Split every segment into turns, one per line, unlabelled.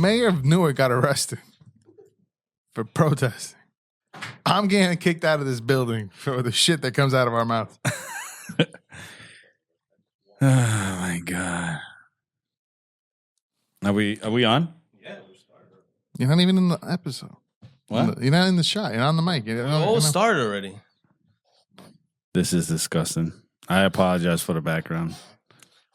mayor of Newark got arrested for protesting. I'm getting kicked out of this building for the shit that comes out of our mouth.
Oh my God. Are we on?
Yeah, we started.
You're not even in the episode.
What?
You're not in the shot. You're not on the mic.
We all started already.
This is disgusting. I apologize for the background.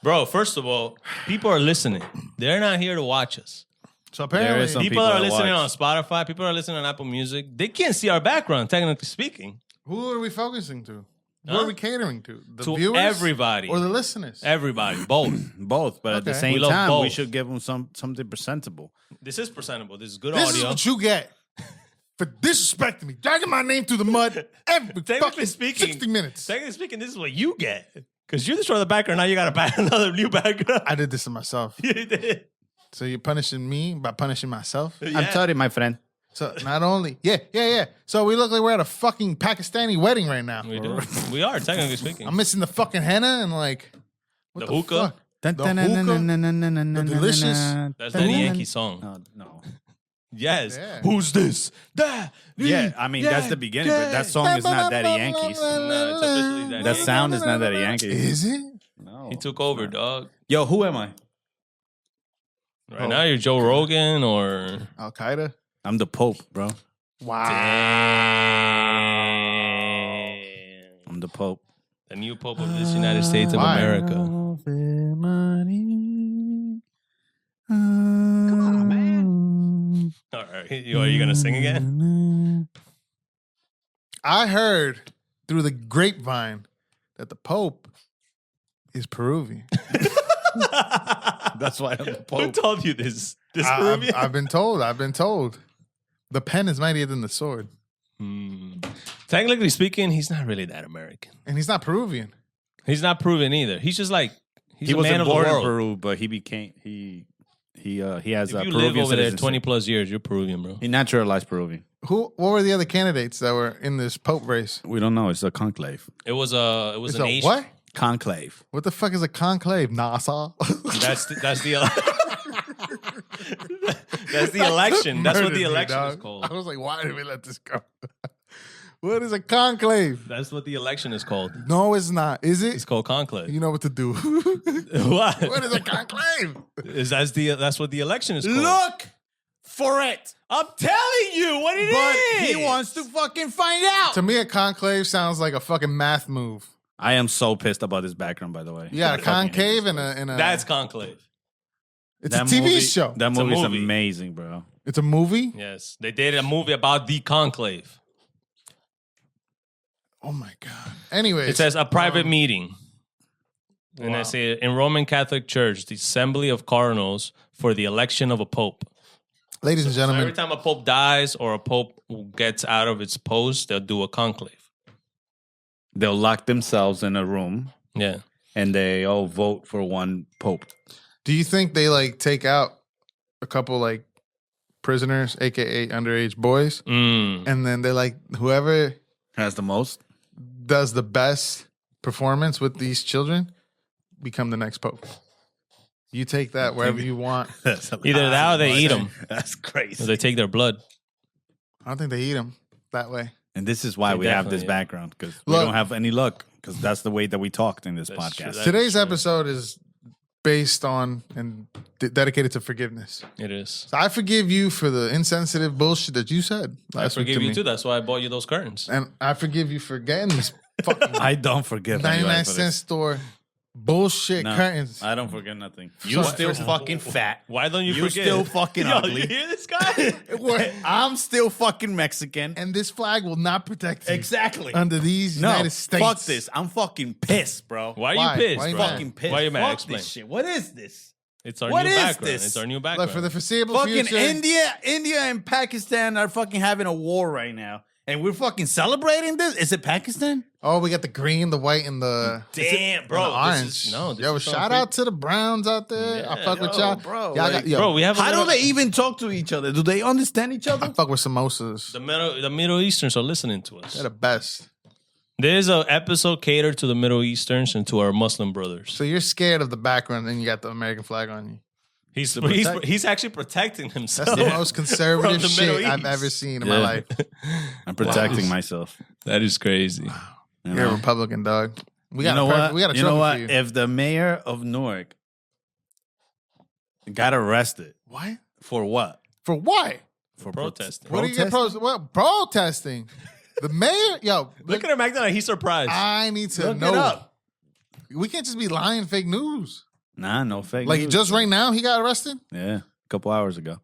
Bro, first of all, people are listening. They're not here to watch us.
So apparently,
Some
People are
that
listening
watch.
on Spotify. People are listening on Apple Music. They can't see our background, technically speaking.
who are we focusing to? Who
Huh?
are we catering to? The
To
viewers?
everybody.
Or the listeners?
Everybody, both.
Both, but at the
Okay.
same
We love
time, we
both.
should give them something presentable.
This is presentable. This is good
This is
audio.
what you get for disrespecting me, dragging my name through the mud every
Technically
fucking
speaking,
60 minutes.
Technically speaking, this is what you get. Because you destroyed the background, now you got to another new background.
I did this to myself.
You did.
So you're punishing me by punishing myself?
Yeah.
I'm sorry, my friend.
So not only, yeah. So we look like we're at a fucking Pakistani wedding right now.
We do. We are, technically speaking.
I'm missing the fucking henna and like, what
The hookah?
fuck? The hookah? The delicious?
That's Daddy Yankee song.
No.
Yes.
Yeah.
Who's this?
Yeah, I mean, that's the beginning, but that song is not Daddy Yankees.
No, it's officially Daddy
That
Yankee.
sound is not Daddy Yankees.
Is it?
No.
He took over, dog.
Yo, who am I?
Right now, you're Joe Rogan or...
Al Qaeda?
I'm the Pope, bro.
Wow.
Damn.
I'm the Pope.
The new Pope of this United States of
Why?
America.
Come
on,
man.
All right. Are you going to sing again?
I heard through the grapevine that the Pope is Peruvian.
That's why I'm the
Who
Pope.
told you this? This
I've
Peruvian?
been told. The pen is mightier than the sword.
Technically speaking, he's not really that American.
And he's not Peruvian.
He's not Peruvian either. He's just like, he's
He
a man
wasn't
of the
born in
world.
Peru, but he became he has
If
a
you
Peruvian
live over there
citizenship.
20 plus years, you're Peruvian, bro.
He naturalized Peruvian.
What were the other candidates that were in this Pope race?
We don't know. It's a conclave.
It was
It's
an
a
Asian.
what?
Conclave.
What the fuck is a conclave? NASA?
That's the that's the election. That's what
Murdered
the
me,
election is
dog.
called.
I was like, why did we let this go? What is a conclave?
That's what the election is called.
No, it's not. Is
It's
it?
called conclave.
You know what to do.
What?
What is a conclave?
That's what the election is called.
Look for it.
I'm telling you what it is.
But he wants to fucking find out.
To me, a conclave sounds like a fucking math move.
I am so pissed about this background, by the way.
You got a
I fucking hate
concave
this
and a.
That's conclave.
It's
That
a TV
movie-
show.
That
It's a
movie's
movie.
amazing, bro.
It's a movie.
Yes, they did a movie about the conclave.
Oh my god. Anyways,
It says a private meeting. And I
Wow.
say in Roman Catholic Church, the assembly of cardinals for the election of a pope.
ladies and
So
gentlemen,
every time a pope dies or a pope gets out of its post, they'll do a conclave.
They'll lock themselves in a room
Yeah.
and they all vote for one pope.
do you think they like take out a couple like prisoners, aka underage boys, and then they're like whoever
Has the most?
does the best performance with these children become the next pope? You take that wherever you want.
Either that or they eat them.
That's
Or
crazy.
they take their blood.
I don't think they eat them that way.
And this is why
They
we have this
definitely-
background, because we
Look-
don't have any luck, because that's the way that we talked in this
That's
podcast.
true. That-
Today's
true.
episode is based on and dedicated to forgiveness.
It is.
So I forgive you for the insensitive bullshit that you said
I
last week
forgive
to
you
me.
too. That's why I bought you those curtains.
And I forgive you for getting this fucking
I don't forgive anyone
99
for
cent
this.
store bullshit
No,
curtains.
I don't forget nothing.
So-
You still fucking fat.
Why don't you
You
forget?
still fucking
Yo,
ugly.
You hear this guy?
I'm still fucking Mexican.
And this flag will not protect you
Exactly.
under these
No,
United States.
fuck this. I'm fucking pissed, bro.
Why are
Why?
you pissed,
Why you
bro?
mad?
Fucking pissed.
Why are you mad?
Fuck
Explain.
this shit. What is this?
It's our
What
new
is
background.
this?
It's our new background.
Look, for the foreseeable
Fucking
future.
India and Pakistan are fucking having a war right now. And we're fucking celebrating this? Is it Pakistan?
Oh, we got the green, the white, and the
Damn,
and
bro.
the orange.
This is, no, this
yo,
is
shout out to the Browns out there. I
Yeah,
fuck with
yo,
y'all.
bro,
Y'all
like-
got, yo,
Bro, we have a
How do
little,
they even talk to each other? Do they understand each
I
other?
fuck with samosas.
the Middle Easterns are listening to us.
They're the best.
There's an episode catered to the Middle Easterns and to our Muslim brothers.
So you're scared of the background and you got the American flag on you.
He's actually protecting himself.
That's the most conservative
From the Middle
shit I've
East.
ever seen in my life.
I'm protecting myself.
That is crazy.
You're a Republican, dog. We got
what?
We got a
you know
trophy
what?
for you.
If the mayor of Newark got arrested
What?
for what?
For what?
For
protesting.
What do you get protesting? The mayor? Yo,
Look at him acting like he's surprised.
I need to
Look
know.
it up.
We can't just be lying fake news.
Nah, no fake
Like
news.
just right now, he got arrested?
Yeah, a couple hours ago.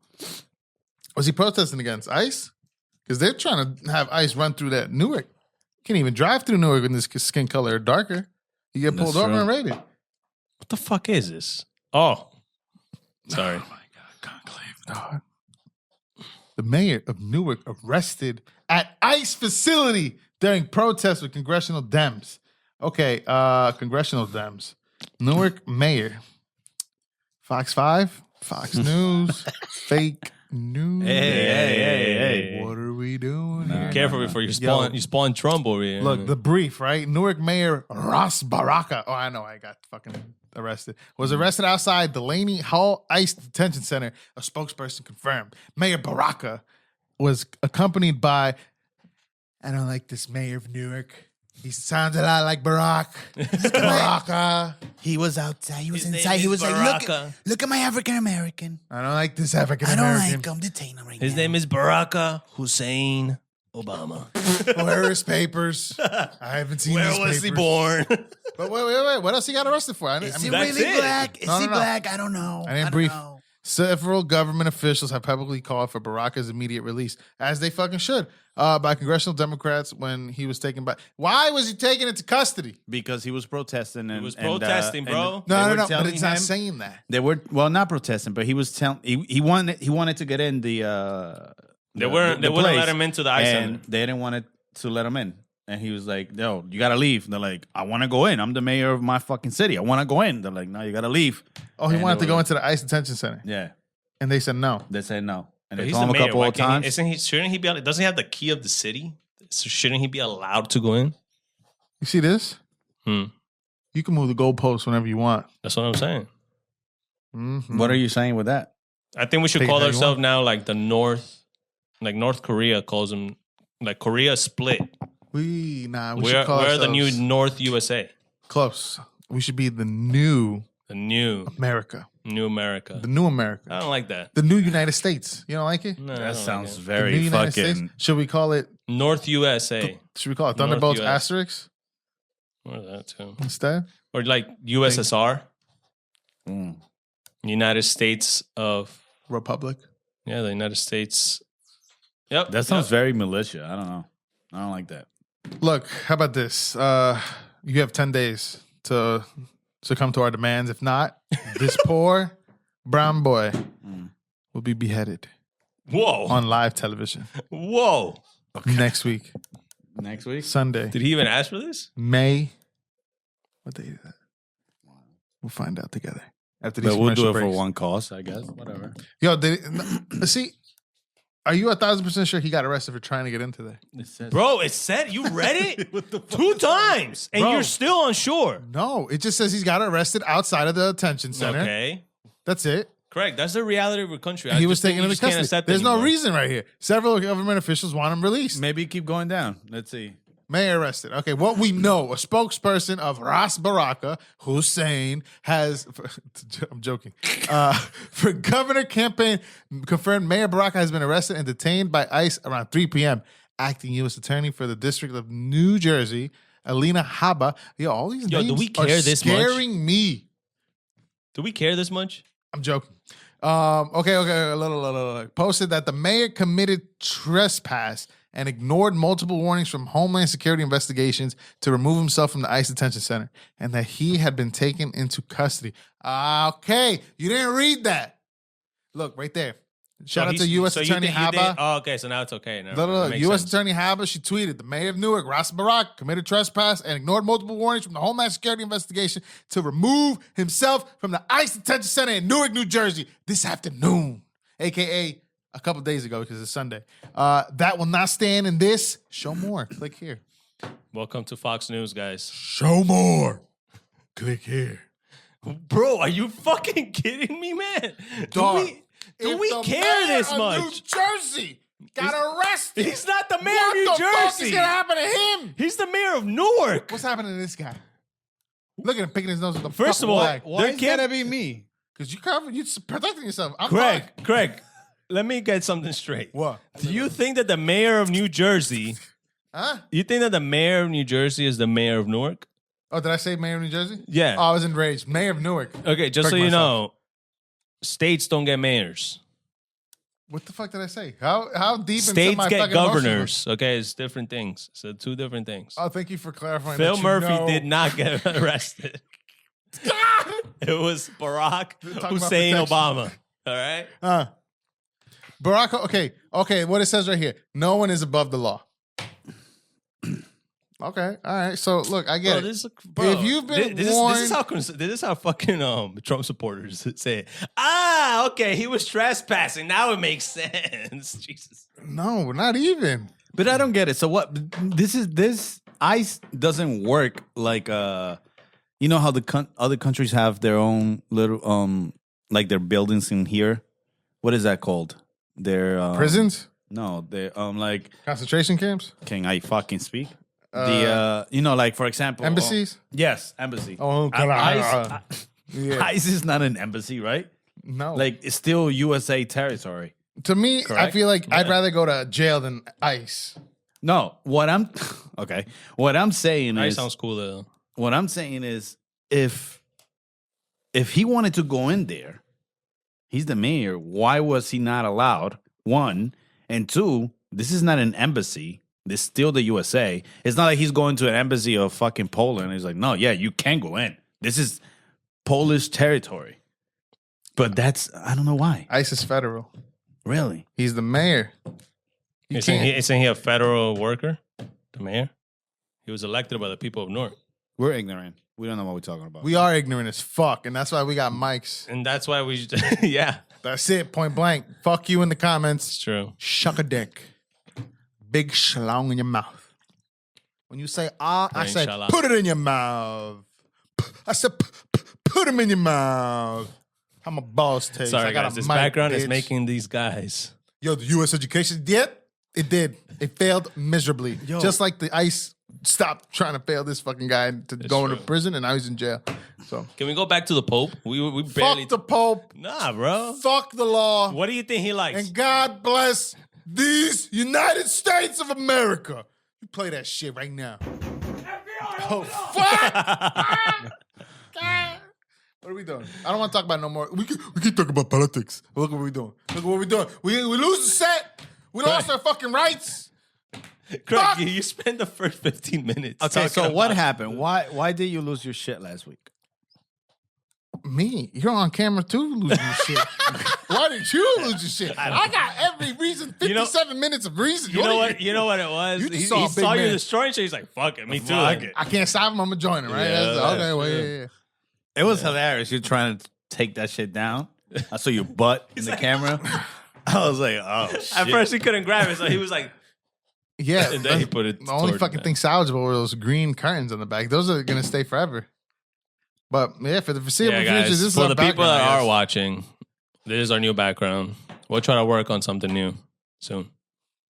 Was he protesting against ICE? Because they're trying to have ICE run through that Newark. Can't even drive through Newark when this skin color are darker. You get pulled
That's
over
true.
and raided.
What the fuck is this? Oh. Sorry.
Oh my God, Conclave, dog. The mayor of Newark arrested at ICE facility during protests with congressional Dems. Okay, congressional Dems. Newark mayor. Fox 5, Fox News, fake news.
Hey.
What are we doing here?
Careful before you spawn Trump over here.
Look, the brief, right? Newark Mayor Ras Baraka. Oh, I know, I got fucking arrested. Was arrested outside Delaney Hall ICE Detention Center. A spokesperson confirmed. Mayor Baraka was accompanied by, I don't like this mayor of Newark. He sounds a lot like Barack. Baraka.
He was outside. He was
His name
inside. He
is
was like,
Baraka.
look at my African American.
I don't like this African
I don't
American.
like him. Detain him right
His
now.
name is Baraka Hussein Obama.
Where are his papers? I haven't seen
Where
his
was he
papers.
born?
But wait. What else he got arrested for?
Is he
That's
really
it.
black? Is
No,
he
no.
black? I don't know.
I didn't brief. Several government officials have publicly called for Baraka's immediate release, as they fucking should, by congressional Democrats when he was taken back. Why was he taken into custody?
Because he was protesting. And,
was protesting, bro.
No. But
telling
it's not
him-
saying that.
They were not protesting, but he was telling he wanted to get in the
They wouldn't
place,
let him into the ICE
and
center.
they didn't want it to let him in. And he was like, "No, you gotta leave." And they're like, "I want to go in. I'm the mayor of my fucking city. I want to go in." They're like, "No, you gotta leave."
Oh, he
And
wanted
they
to go
were-
into the ICE detention center,
Yeah,
and they said no.
they said no, and
But
they
he's
told
the
him a
mayor.
couple
Why
of
can't
times.
shouldn't he be? Doesn't he have the key of the city? So shouldn't he be allowed to go in?
You see this?
Hmm.
You can move the goalposts whenever you want.
That's what I'm saying.
Mhm.
What are you saying with that?
I think we should
Take it
call
how you
ourselves
want.
now like the North, like North Korea calls them, like Korea split.
We should call
We're the new
ourselves
North USA,
close. We should be the new
the new
America,
America.
the new America,
I don't like that.
the new United States. You don't like it?
No, I
That
don't
sounds
like it.
The
very
new United States.
fucking.
Should we call it?
North USA.
Should we call it
North
Thunderbolts
US.
asterisk
Or that too.
instead?
Or like USSR,
Mm.
United States of
Republic.
the United States. Yep.
That sounds
yep.
very militia. I don't know. I don't like that.
Look, how about this? You have 10 days to succumb to our demands. If not, this poor brown boy will be beheaded
Whoa.
on live television
Whoa.
next week,
Next week.
Sunday,
Did he even ask for this?
May. What day is that? We'll find out together after these
But we'll do
commercial
it for
breaks.
one cause, I guess. Whatever.
Yo, see, are you 1,000% sure he got arrested for trying to get into there?
Bro, it said you read it 2 times and
Bro.
you're still unsure.
No, it just says he's got arrested outside of the detention center.
Okay.
That's it.
Correct. That's the reality of our country.
He
I
was
just think
taken
you
into
just can't
custody.
accept
There's no
anymore.
reason right here. Several government officials want him released.
Maybe keep going down. Let's see.
Mayor arrested. Okay, what we know, a spokesperson of Ras Baraka, Hussein, has, I'm joking, for governor campaign, confirmed Mayor Baraka has been arrested and detained by ICE around 3 p.m. Acting U.S. Attorney for the District of New Jersey, Alina Haba. Yo, all these
Yo,
names
do we
are
care this much?
scaring me.
Do we care this much?
I'm joking. Okay. A little. Posted that the mayor committed trespass and ignored multiple warnings from Homeland Security investigations to remove himself from the ICE detention center, and that he had been taken into custody. Okay, you didn't read that. Look right there. Shout out to U.S. Attorney Haba.
Oh, okay. So now it's okay. Now
Look, U.S. Attorney Haba, she tweeted, the mayor of Newark, Ras Barak, committed trespass and ignored multiple warnings from the Homeland Security investigation to remove himself from the ICE detention center in Newark, New Jersey this afternoon, a.k.a. a couple days ago because it's Sunday. That will not stand in this. Show more. Click here.
Welcome to Fox News, guys.
Show more. Click here.
Bro, are you fucking kidding me, man?
Dog,
Do
if
we
the
care
mayor
this
of
much?
New Jersey got arrested.
He's not the mayor
What
of New
the fuck
Jersey.
is gonna happen to him?
He's the mayor of Newark.
What's happening to this guy? Look at him picking his nose with the
First of all,
Why
there
is
can't
gotta be me?
because you protecting yourself. I'm
Craig,
fine.
Craig, let me get something straight.
What?
Do you think that the mayor of New Jersey,
Huh?
you think that the mayor of New Jersey is the mayor of Newark?
Oh, did I say mayor of New Jersey?
Yeah.
Oh, I was enraged. Mayor of Newark.
Okay, just so
Correct
you
myself.
know, states don't get mayors.
What the fuck did I say? How deep into
States
my
get
fucking emotions
governors. Okay, it's different things. So two different things.
was- Oh, thank you for clarifying.
Phil
that you
Murphy
know.
did not get arrested. It was Barack
about
Hussein
protection.
Obama. All right.
Barack. Okay. What it says right here: no one is above the law. Okay, all right. So look, I get it. If you've been warned,
this is how fucking Trump supporters say it. Okay, he was trespassing. Now it makes sense. Jesus.
no, not even.
But I don't get it. So what? This ICE doesn't work like you know how the other countries have their own little like their buildings in here. What is that called? Their
Prisons,
No, they like
concentration camps,
can I fucking speak? The you know, like for example,
embassies.
yes, embassy.
Oh, yeah.
ICE is not an embassy, right?
No,
Like it's still USA territory.
to me, I
Correct?
feel like I'd rather go to jail than ICE.
No, what I'm okay. What I'm saying
That
is
sounds cool though.
what I'm saying is if he wanted to go in there, he's the mayor. Why was he not allowed? One and two. This is not an embassy. This is still the USA. It's not like he's going to an embassy of fucking Poland. He's like, no, yeah, you can go in. This is Polish territory. But that's I don't know why.
ICE is federal.
Really?
He's the mayor. You
Isn't
can't.
he a federal worker? The mayor? He was elected by the people of Newark.
We're ignorant. We don't know what we're talking about.
We are ignorant as fuck, and that's why we got mics.
And that's why we yeah,
That's it. Point blank. Fuck you in the
it's
comments.
true.
Shuck a dick. Big schlong in your mouth. When you say I
Brain
say
shala.
put it in your mouth. I said put him in your mouth. How my balls taste.
Sorry
I got
guys,
a
this
mic,
background is
bitch.
making these guys.
Yo, the U.S. education did. It did. It failed miserably.
Yo.
Just like the ICE stopped trying to fail this fucking guy to go into
true.
prison, and now he's in jail. So
Can we go back to the Pope? We barely
fuck the Pope.
Nah, bro.
Fuck the law.
What do you think he likes?
And God bless these United States of America. You play that shit right now. Oh, fuck! God. What are we doing? I don't want to talk about no more. We can talk about politics. Look what we're doing. Look at what we're doing. We lose the set. We lost our fucking rights.
Craig,
Fuck!
you spent the first 15 minutes.
Okay, so
talking
what
about-
happened? Why did you lose your shit last week?
Me? You're on camera too losing your shit. Why did you lose your shit? I got every reason, 57 minutes of reason.
You know what? You know what it was.
You just
He
saw a big
saw you
man.
destroying shit. He's like, "Fuck it, me too."
Fuck it.
I can't stop him. I'm going to join him, right?
Yeah,
That's-
that's
okay, well,
true.
yeah.
It was hilarious. You're trying to take that shit down. I saw your butt in the camera. I was like, oh shit.
At first, he couldn't grab it, so he was like,
Yeah.
and then he put it.
The only
toward
fucking
the-
thing salvageable were those green curtains on the back. Those are going to stay forever. But yeah, for the foreseeable
Yeah,
future,
guys.
this is
For
our
the people
background,
that
I
are
guess.
watching, this is our new background. We'll try to work on something new soon.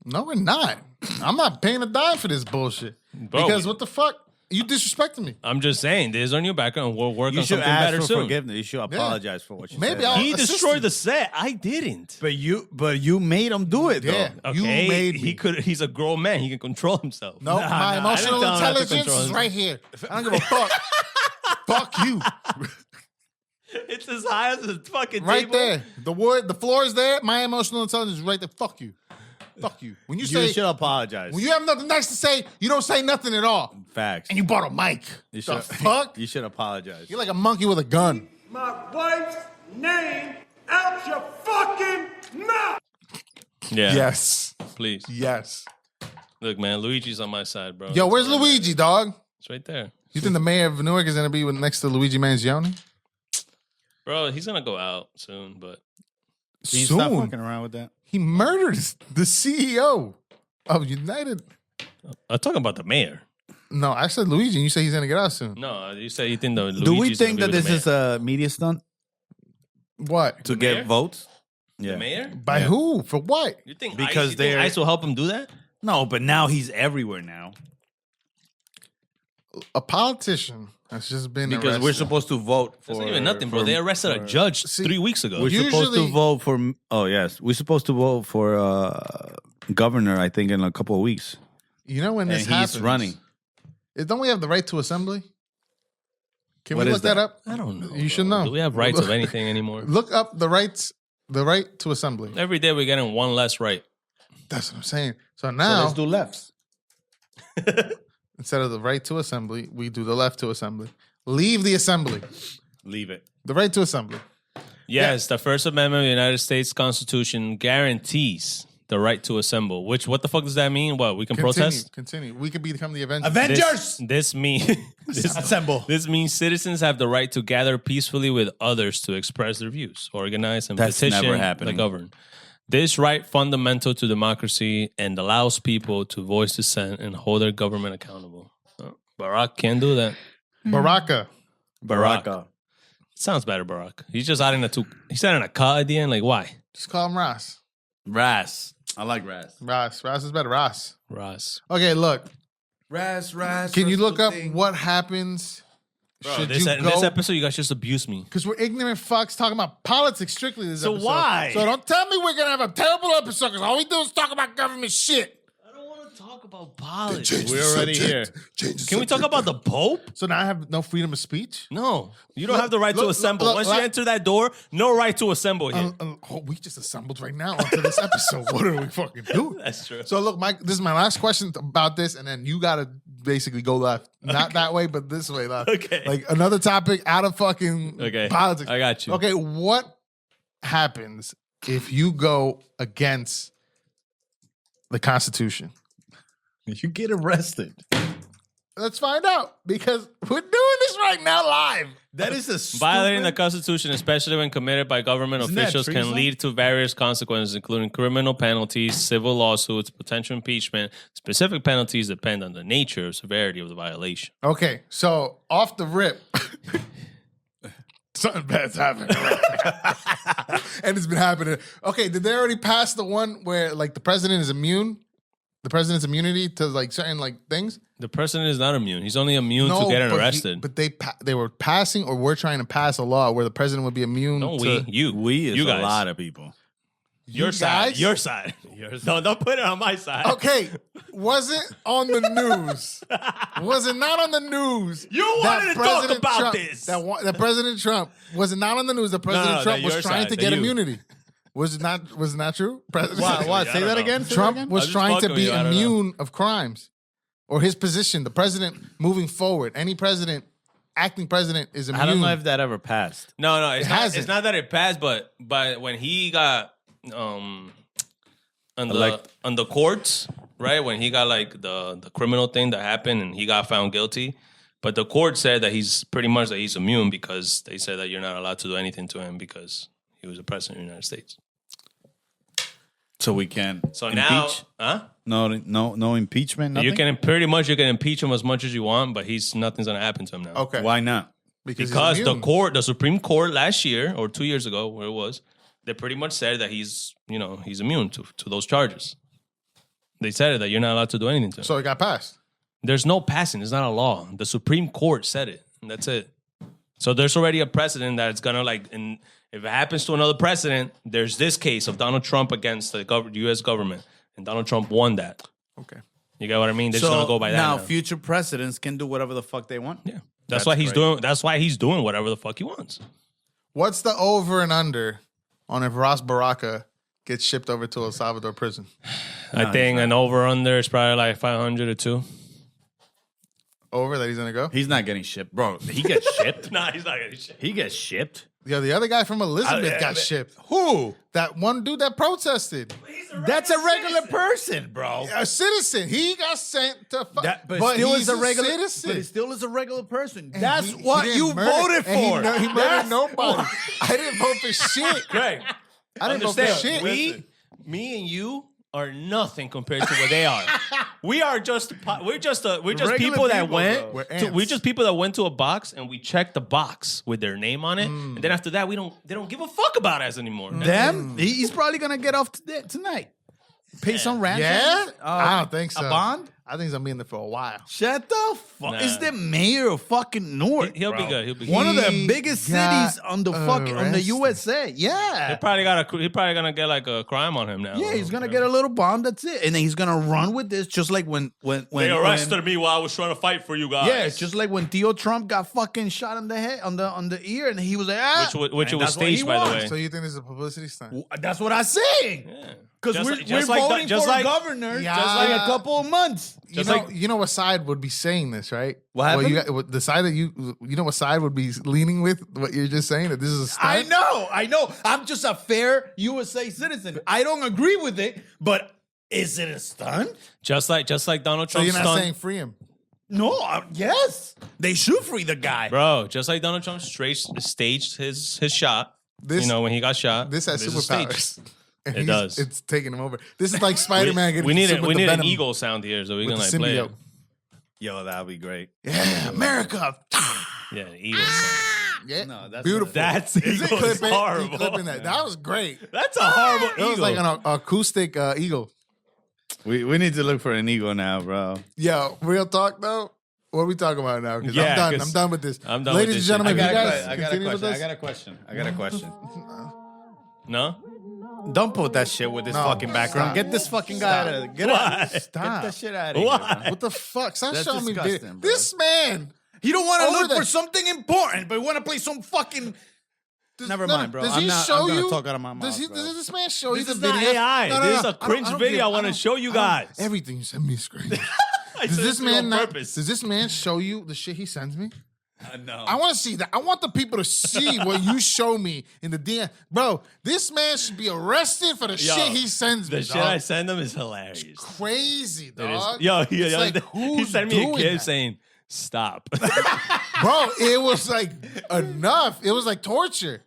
No, we're not. I'm not paying a dime for this bullshit.
Bro,
Because what the fuck? You disrespecting me.
I'm just saying, this is our new background. We'll work
You
on
should
something
ask
better
for
soon.
forgiveness. You should apologize for what you
Maybe
said.
I'll-
He
assistant.
destroyed the set. I didn't.
But you made him do it though.
Yeah. You
Okay,
made me.
he could. He's a grown man. He can control himself.
No, my
I
emotional
didn't tell him not to
intelligence
control
is
him.
right here. I don't give a fuck. Fuck you.
It's as high as the fucking
Right
table.
there. The floor is there. My emotional intelligence is right there. Fuck you. Fuck you. When you
You
say
should apologize.
when you have nothing nice to say, you don't say nothing at all.
Facts.
And you bought a mic.
You
The
should,
fuck?
You should apologize.
You're like a monkey with a gun.
My wife's name out your fucking mouth!
Yeah.
Yes.
Please.
Yes.
Look, man. Luigi's on my side, bro.
Yo, where's
That's all that
Luigi,
matters.
dog?
It's right there,
You think the mayor of Newark is gonna be next to Luigi Mangione?
bro. He's gonna go out soon, but
Can you stop
Soon.
fucking around with that?
He murdered the CEO of United.
I'm talking about the mayor.
No, I said Luigi, and you say he's going to get out soon.
No, you say you think the
Do we
Luigi's
think
gonna
that
be with
this
the
is a media stunt
What?
to
mayor?
get votes?
mayor?
Yeah.
The mayor?
By who? For what?
You think
Because
you think
they're-
ICE will help him do that?
No, but now he's everywhere now.
A politician has just been
Because
arrested.
we're supposed to vote for.
That's not even nothing, bro.
for-
They arrested a
for-
judge
See,
3 weeks ago.
We're supposed to
Usually-
vote for. Oh yes, we're supposed to vote for governor. I think in a couple of weeks,
You know when
and
this
he's
happens?
running.
Don't we have the right to assembly? Can
What
we
is
look that
that?
up?
I don't know.
You should
bro.
know.
Do we have rights of anything anymore?
Look up the right to assembly.
Every day we're getting one less right.
That's what I'm saying. So
So
now,
let's do lefts.
instead of the right to assembly, we do the left to assembly. Leave the assembly.
Leave it.
The right to assembly.
Yes, the First Amendment of the United States Constitution guarantees the right to assemble. What the fuck does that mean? What, we can protest?
Continue. We could become the Avengers.
This means
Assemble.
This means citizens have the right to gather peacefully with others to express their views, organize, and
That's
petition
never
the
happening.
government. This right fundamental to democracy and allows people to voice dissent and hold their government accountable. Barack can't do that.
Baraka.
Baraka.
Sounds better, Barack. He's just adding he's adding a cut at the end. Like, why?
Just call him Ross.
Ras. I like Ras.
Ross. Ross is better. Ross.
Ross.
Okay, look.
Ras.
Can you look up what happens should
This,
you
in this
go?
episode, you guys just abused me.
Because we're ignorant fucks talking about politics strictly this
So
episode.
why?
So don't tell me we're going to have a terrible episode because all we do is talk about government shit.
I don't want to talk about politics.
We're already here.
Can we talk about the Pope?
So now I have no freedom of speech?
No. You don't
Look,
have the right to
look,
assemble.
look,
Once
look.
you enter that door, no right to assemble here.
We just assembled right now onto this episode. What are we fucking doing?
That's true.
So look, Mike, this is my last question about this, and then you gotta basically go left. Not that way, but this way left.
Okay.
Like another topic out of fucking
Okay.
politics.
I got you.
Okay, what happens if you go against the Constitution?
You get arrested.
Let's find out because we're doing this right now live.
That is a
Violating the Constitution, especially when committed by government
Isn't that
officials, can
treason?
lead to various consequences, including criminal penalties, civil lawsuits, potential impeachment. Specific penalties depend on the nature or severity of the violation.
Okay, so off the rip, something bad's happening. And it's been happening. Okay, did they already pass the one where like the president is immune? The president's immunity to like certain like things?
The president is not immune. He's only immune to getting
but
arrested.
but they were passing or we're trying to pass a law where the president would be immune
no,
to...
We is
you
a
guys.
lot of people.
Your
You
side.
guys?
Your side. No, don't put it on my side.
Okay, was it on the news? Was it not on the news?
You
that
wanted to talk
President
about
Trump-
this.
That President Trump was it not on the news that President
no,
Trump was
your
trying
side,
to
that
get
you.
immunity? Was it not true? President
What?
I
Say
don't
that
know.
again? Say that
Trump
again?
was
just
trying to
fucking with
be
you, I don't know.
immune of crimes, or his position. The president moving forward, any president, acting president is immune.
I don't know if that ever passed.
No, it's
It
not.
hasn't.
It's not that it passed, but when he got on the courts, right? When he got like the criminal thing that happened and he got found guilty, but the court said that he's pretty much that he's immune because they said that you're not allowed to do anything to him because he was a president of the United States.
So we can
So
impeach?
now,
No impeachment. Nothing?
you can impeach him as much as you want, but nothing's gonna happen to him now.
Okay,
Why not?
because
Because
he's
the
immune.
the Supreme Court last year or 2 years ago, where it was, they pretty much said that he's immune to those charges. They said that you're not allowed to do anything to him.
So it got passed.
There's no passing. It's not a law. The Supreme Court said it, and that's it. So there's already a precedent that it's gonna and if it happens to another president, there's this case of Donald Trump against the U.S. government, and Donald Trump won that.
Okay.
You get what I mean? They're
So
just gonna go by that
now,
now.
future presidents can do whatever the fuck they want.
Yeah,
That's
why he's
great.
doing. That's why he's doing whatever the fuck he wants.
What's the over and under on if Ross Baraka gets shipped over to El Salvador prison?
I think an over under is probably like 500 or 2.
Over that he's gonna go?
He's not getting shipped, bro. He gets shipped.
Nah, he's not getting shit.
He gets shipped.
Yeah, the other guy from Elizabeth got shipped.
Who?
That one dude that protested.
That's a regular person, bro.
A citizen. He got sent to
But
but
still
he's
is a regular
citizen.
But he still is a regular person.
And
That's
he
what
didn't
you
murder-
voted
and he
for.
He murdered
That's
nobody. I didn't vote for shit.
Craig,
I didn't vote for
understand?
shit.
Me and you are nothing compared to what they are. We're just
Regular
people that
people,
went.
bro.
We're
We're
ants.
just people that went to a box and we checked the box with their name on it, and then after that, they don't give a fuck about us anymore.
Them, he's probably gonna get off tonight. Pay some ransom.
Yeah? I don't think so.
A bond?
I think he's gonna be in there for a while.
Shut the fuck.
Nah.
It's the mayor of fucking Newark.
He'll be
bro.
good. He'll be
One
good.
of the
He
biggest
got
cities on the fucking on the
arrested.
USA.
He
Yeah.
probably gonna get like a crime on him now.
Yeah, he's gonna get a little bond. That's it, and then he's gonna run with this, just like when
They arrested me while I was trying to fight for you guys.
Yeah, it's just like when Theo Trump got fucking shot in the head on the ear, and he was like, ah,
which it
and
was
that's what he
staged, by the
wants.
way.
So you think this is a publicity stunt?
That's what I'm saying.
Yeah.
Because
Just
we're,
like- just
we're
like the-
voting
just
for
like-
a governor
Yeah.
just like a couple of months.
You know what side would be saying this, right?
What
Well,
happened?
the side that you know what side would be leaning with what you're just saying, that this is a stunt?
I know. I'm just a fair USA citizen. I don't agree with it, but is it a stunt?
Just like Donald
So
Trump
you're not
stunt,
saying free him.
No, yes. They should free the guy.
bro. Just like Donald Trump staged his shot.
This-
when he got shot.
This has
is staged.
superpowers. And
It does.
It's taking him over. This is like Spider-Man getting
We need
consumed with
an
the venom
eagle sound here, so we
with
can
the
like play it.
symbiote.
Yo, that'd be great.
Yeah, America.
Yeah, an eagle sound.
Yeah,
No, that's
beautiful.
That's
Is it
eagle is
clipping?
horrible.
Clipping that. That was great.
That's a horrible
It
eagle.
was like an acoustic eagle.
We need to look for an eagle now, bro.
Yo, real talk though. What are we talking about now? Because
Yeah,
I'm done.
'cause
I'm done with this.
I'm done
Ladies
with this
and gentlemen,
shit.
if you guys continue with this,
I got a question.
no.
Don't put that shit with this
No,
fucking background.
stop.
Get this fucking guy out of there. Get
Why?
out. Get
Stop.
that shit out of
Why?
here. bro.
what the fuck? Stop
That's
showing me
disgusting,
video.
bro.
This man.
He don't want to
Over
look
there.
for something important, but he want to play some fucking. Never mind, bro.
Does
I'm
he
not-
show
I'm gonna
you?
talk out of my mouth,
Does
bro.
this man show you
This
the
is not
video?
AI. This is a cringe
I don't
video
give-
I wanna
don't-
show you
I don't-
guys.
Everything you send me is screen.
I
Does
said
this
it
man
on
not?
purpose.
Does this man show you the shit he sends me?
No.
I want to see that. I want the people to see what you show me in the DM. Bro, this man should be arrested for the
Yo,
shit he sends me.
The shit
dog.
I send them is hilarious.
Crazy,
It is-
dog.
Yo,
It's like,
he
who's
sent me a
doing
kid
that?
saying, "Stop."
Bro, it was like enough. It was like torture.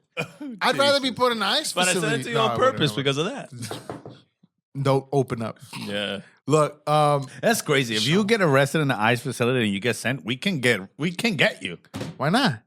I'd rather be put in an ice
But I
facility.
sent it to you
No,
on
I
purpose
wouldn't.
because of that.
Don't open up.
Yeah.
Look,
That's crazy. If you get arrested in the ICE facility and you get sent, we can get you.
why not?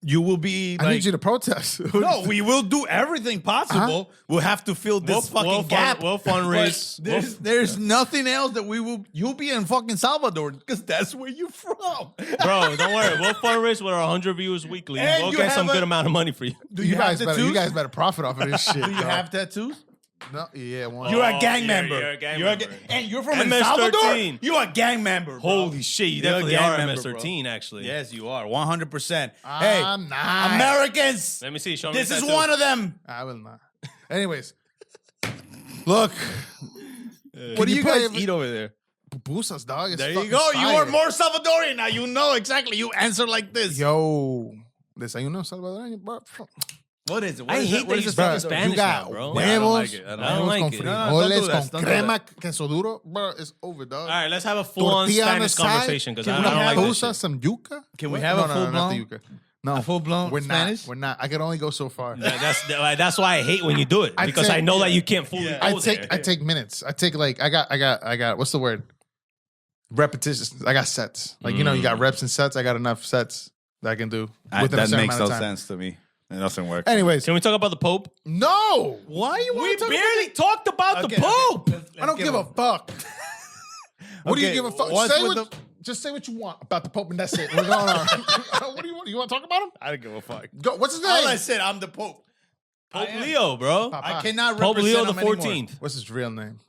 You will be.
I need you to protest.
No, we will do everything possible. We'll have to fill this fucking gap.
We'll fundraise.
But there's nothing else that we will. You'll be in fucking Salvador because that's where you're from.
Bro, don't worry. We'll fundraise with our 100 viewers weekly.
And
We'll
you
get
have
some
a-
good amount of money for you.
Do
you
have
guys better profit off of this shit.
Do you have tattoos?
No, yeah, one.
You're
Oh,
a gang member.
you're a gang member.
And you're from El
MS-13.
Salvador. You're a gang member. Bro.
Holy shit, you
You're a
definitely
gang
are
member,
MS-13, actually.
Yes, you are. 100%. Hey,
I'm not.
Americans.
Let me see. Show me
This
the
is
tattoo.
one of them.
I will not. Anyways, look.
What do you
play
guys
it-
eat over there?
Pupusas, dog. It's
There you
fucking
go. You
fire.
are more Salvadorian now. You know exactly. You answer like this.
Yo, desayuno salvadoreño, bro.
What is it?
I hate that you
this
speak
Bro,
Spanish
you got
now, bro.
huevos,
Yeah, I don't like it. I
don't
huevos
like
con
it.
No, no, don't do
frijoles,
that.
con
Don't do
crema, queso duro. Bro, it's over, dog.
All right, let's have a full-on
Tortilla on the
Spanish
side.
conversation because I
Can
don't
we
like
have
this
pusa,
shit.
some yuca?
Can we
What?
have
no,
a
no, no, not
full-blown-
the yuca. No,
full-blown
we're
Spanish?
Not. We're not. I can only go so far.
That's why I hate when you do it
I
because
take-
I know that you can't fully go
I
there.
take minutes. I take like I got what's the word? Repetitions. I got sets. Like you know, you got reps and sets. I got enough sets that I can do within a
That
certain
makes
amount
no
of time.
sense to me. It doesn't work.
Anyways,
Can we talk about the Pope?
no.
Why you
We barely talked about the Pope.
I don't give a fuck. What do you
Okay,
give a fuck?
what's
Say
with
what, just say what you want about the Pope, and that's it. We're going on. What do you want? You want to talk about him?
I don't give a fuck.
Go. What's his name?
All I said, I'm the Pope.
Pope Leo, bro.
Papa.
I cannot
Pope
represent
Leo the
him anymore.
14th.
What's his real name?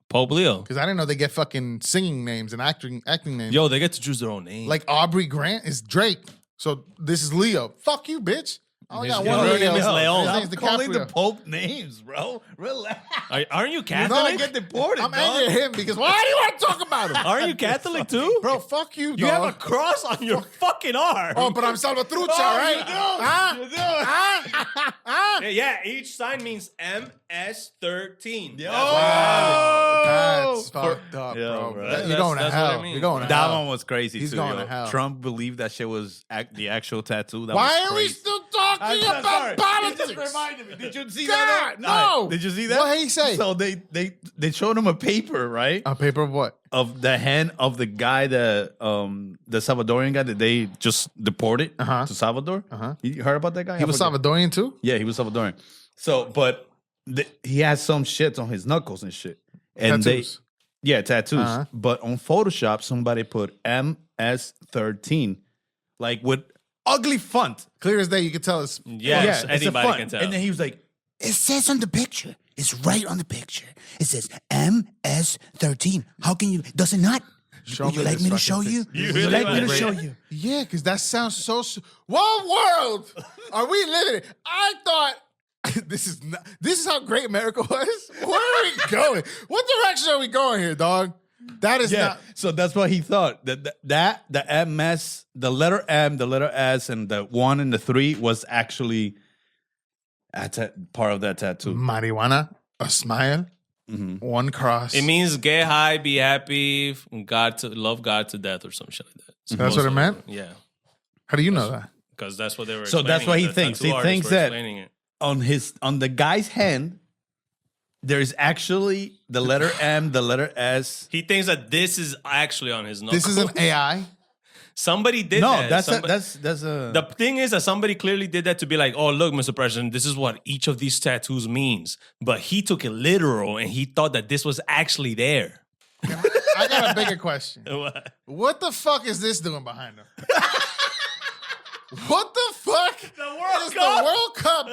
Pope Leo.
Because I didn't know they get fucking singing names and acting names.
Yo, they get to choose their own name.
Like Aubrey Grant is Drake. So this is Leo. Fuck you, bitch. I only got
His
one
real
Leo.
name is Leon.
His
I'm
name's
calling the
DiCaprio.
Pope names, bro. Relax.
Aren't you
You're
Catholic?
gonna get deported,
I'm
dog.
angry at him because why do you want to talk about him?
Aren't you Catholic too?
Bro, fuck you, dog.
You have a cross on your fucking arm.
Oh, but I'm Salvatrucha, right?
you do.
Huh?
You do.
Huh?
Yeah, each sign means MS-13.
Yo.
That's fucked up,
Yeah,
bro.
bro.
You're going to
That's what
hell.
I mean.
You're going to
That
hell.
one was crazy
He's
too.
going
yo.
to hell.
Trump believed that shit was the actual tattoo. That
Why
was
are we
crazy.
still talking talking about politics.
He just reminded me. Did you see
God,
that?
no.
Did you see that?
What did he say?
So they showed him a paper, right?
A paper of what?
Of the hand of the guy, the Salvadorian guy that they just deported to Salvador. You heard about that guy?
He was Salvadorian too?
Yeah, he was Salvadorian. So, but he has some shits on his knuckles and shit. And
Tattoos.
Tattoos. But on Photoshop, somebody put MS-13, like with ugly font.
Clear as day, you could tell it's
Yes,
it's a
anybody
font.
can tell.
And then he was like,
It says on the picture. It's right on the picture. It says MS-13. How can you? Does it not?
Show
Would you
me
like
this
me to
fucking
show you?
picture.
Would
really
you like me to
want
show
it?
you?
Yeah, because that sounds so. What world are we living in? I thought this is how great America was. Where are we going? What direction are we going here, dog? That is
yeah.
not.
So that's what he thought. The MS, the letter M, the letter S, and the 1 and the 3 was actually part of that tattoo.
Marijuana, a smile, one cross.
It means get high, be happy, love God to death or some shit like that. So
That's what it
most
meant?
of Yeah.
How do you know that?
Because that's what they were
So that's what he
The
thinks.
tattoo
He
artists
thinks
were
that
explaining it.
on the guy's hand, there is actually the letter M, the letter S.
He thinks that this is actually on his knuckle.
This is an AI.
Somebody did
No,
that.
that's
Somebody-
a.
The thing is that somebody clearly did that to be like, oh, look, Mr. President, this is what each of these tattoos means. But he took it literal and he thought that this was actually there.
I got a bigger question.
What?
What the fuck is this doing behind him? What the fuck is the World Cup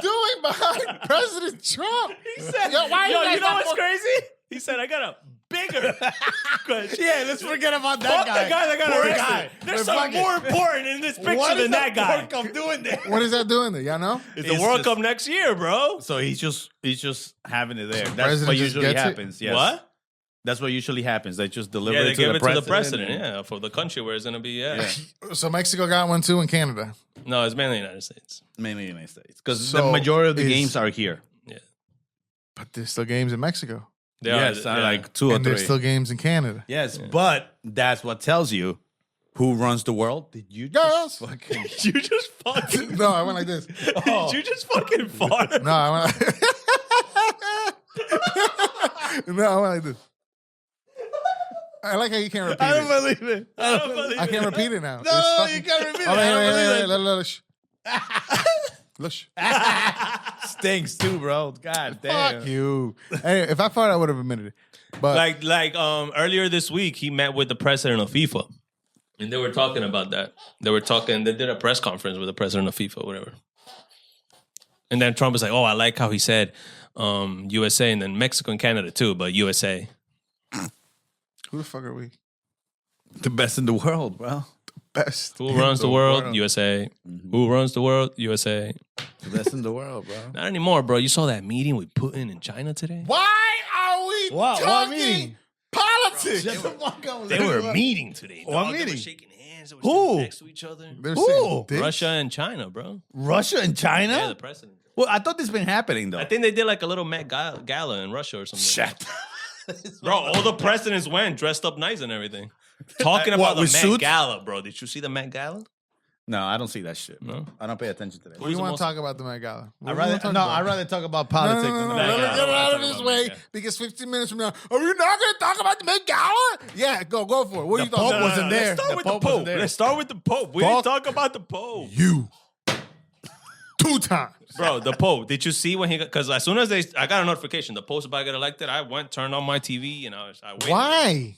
doing behind President Trump?
He said,
Yo, why
yo,
you guys
you know
not
what's
more-
crazy? He said, I got a bigger question.
Yeah, let's forget about
Fuck the guy that got
Poor
arrested.
guy.
There's
We're
something
fucking-
more important in this picture
What is
than that guy.
World Cup doing there?
What is that doing there? Y'all know?
It's the
It's
World
just-
Cup next year, bro.
So he's just having it there. That's
President
what
just
usually
gets it?
happens. Yes.
What?
That's what usually happens. They just deliver
Yeah,
it
they
to
give
the
it
president.
to the president,
and-
yeah, for the country where it's going to be, yeah.
So Mexico got one too in Canada.
No, it's mainly the United States.
Mainly the United States. Because
So
the majority of the
is-
games are here.
Yeah.
But there's still games in Mexico.
They
Yes,
are, yeah.
like 2 or
And
3.
there's still games in Canada.
Yes, but that's what tells you who runs the world. Did you
Girls.
just fucking...
You just fucking...
No, I went like this.
Did you just fucking fart?
No, I went like No, I went like this. I like how you can't repeat
I don't
it.
believe it.
I don't believe
I
it.
can't repeat it now.
No, you can't repeat it.
Oh,
I don't believe
wait,
it.
Lush.
Stinks too, bro. God damn.
Fuck you. Anyway, if I thought I would have admitted it. But
Like earlier this week, he met with the president of FIFA. And they were talking about that. They did a press conference with the president of FIFA, whatever. And then Trump was like, oh, I like how he said USA and then Mexico and Canada too, but USA.
who the fuck are we?
The best in the world, bro.
Best.
Who
in
runs the world?
world.
USA. Who runs the world? USA.
The best in the world, bro.
Not anymore, bro. You saw that meeting with Putin in China today?
Why are we
What
talking
meeting?
politics?
They were meeting today.
What
dog. They
meeting?
were shaking hands. They were
Who?
sitting next to each other.
They're
Who?
saying dicks?
Russia and China, bro.
Russia and China?
Yeah, the president.
Well, I thought this been happening though.
I think they did like a little Met Gala in Russia or something.
Shut.
Bro, all the presidents went dressed up nice and everything. Talking about the
with
Met
suits?
Gala, bro. Did you see the Met Gala?
No, I don't see that shit. Bro.
No?
I don't pay attention to that.
What do you
the
want
most-
to talk about the Met Gala? What
I'd
do you
rather
wanna talk
no.
about?
I'd rather talk about
No,
politics.
no, no,
than
no,
the
no,
Met
no,
Gala.
get it out of
Talk
this
about
way
Met Gala.
because 15 minutes from now, are we not going to talk about the Met Gala? Yeah, go for it. What are you talking
Pope
about?
wasn't there.
Let's start
The
with
Pope
the
wasn't
Pope.
there.
Let's start with the Pope. We
Fuck
didn't talk about the Pope.
You. 2 times.
Bro, the Pope. Did you see when he got, because as soon as I got a notification, the Pope about got elected, I went, turned on my TV, and I waited.
Why?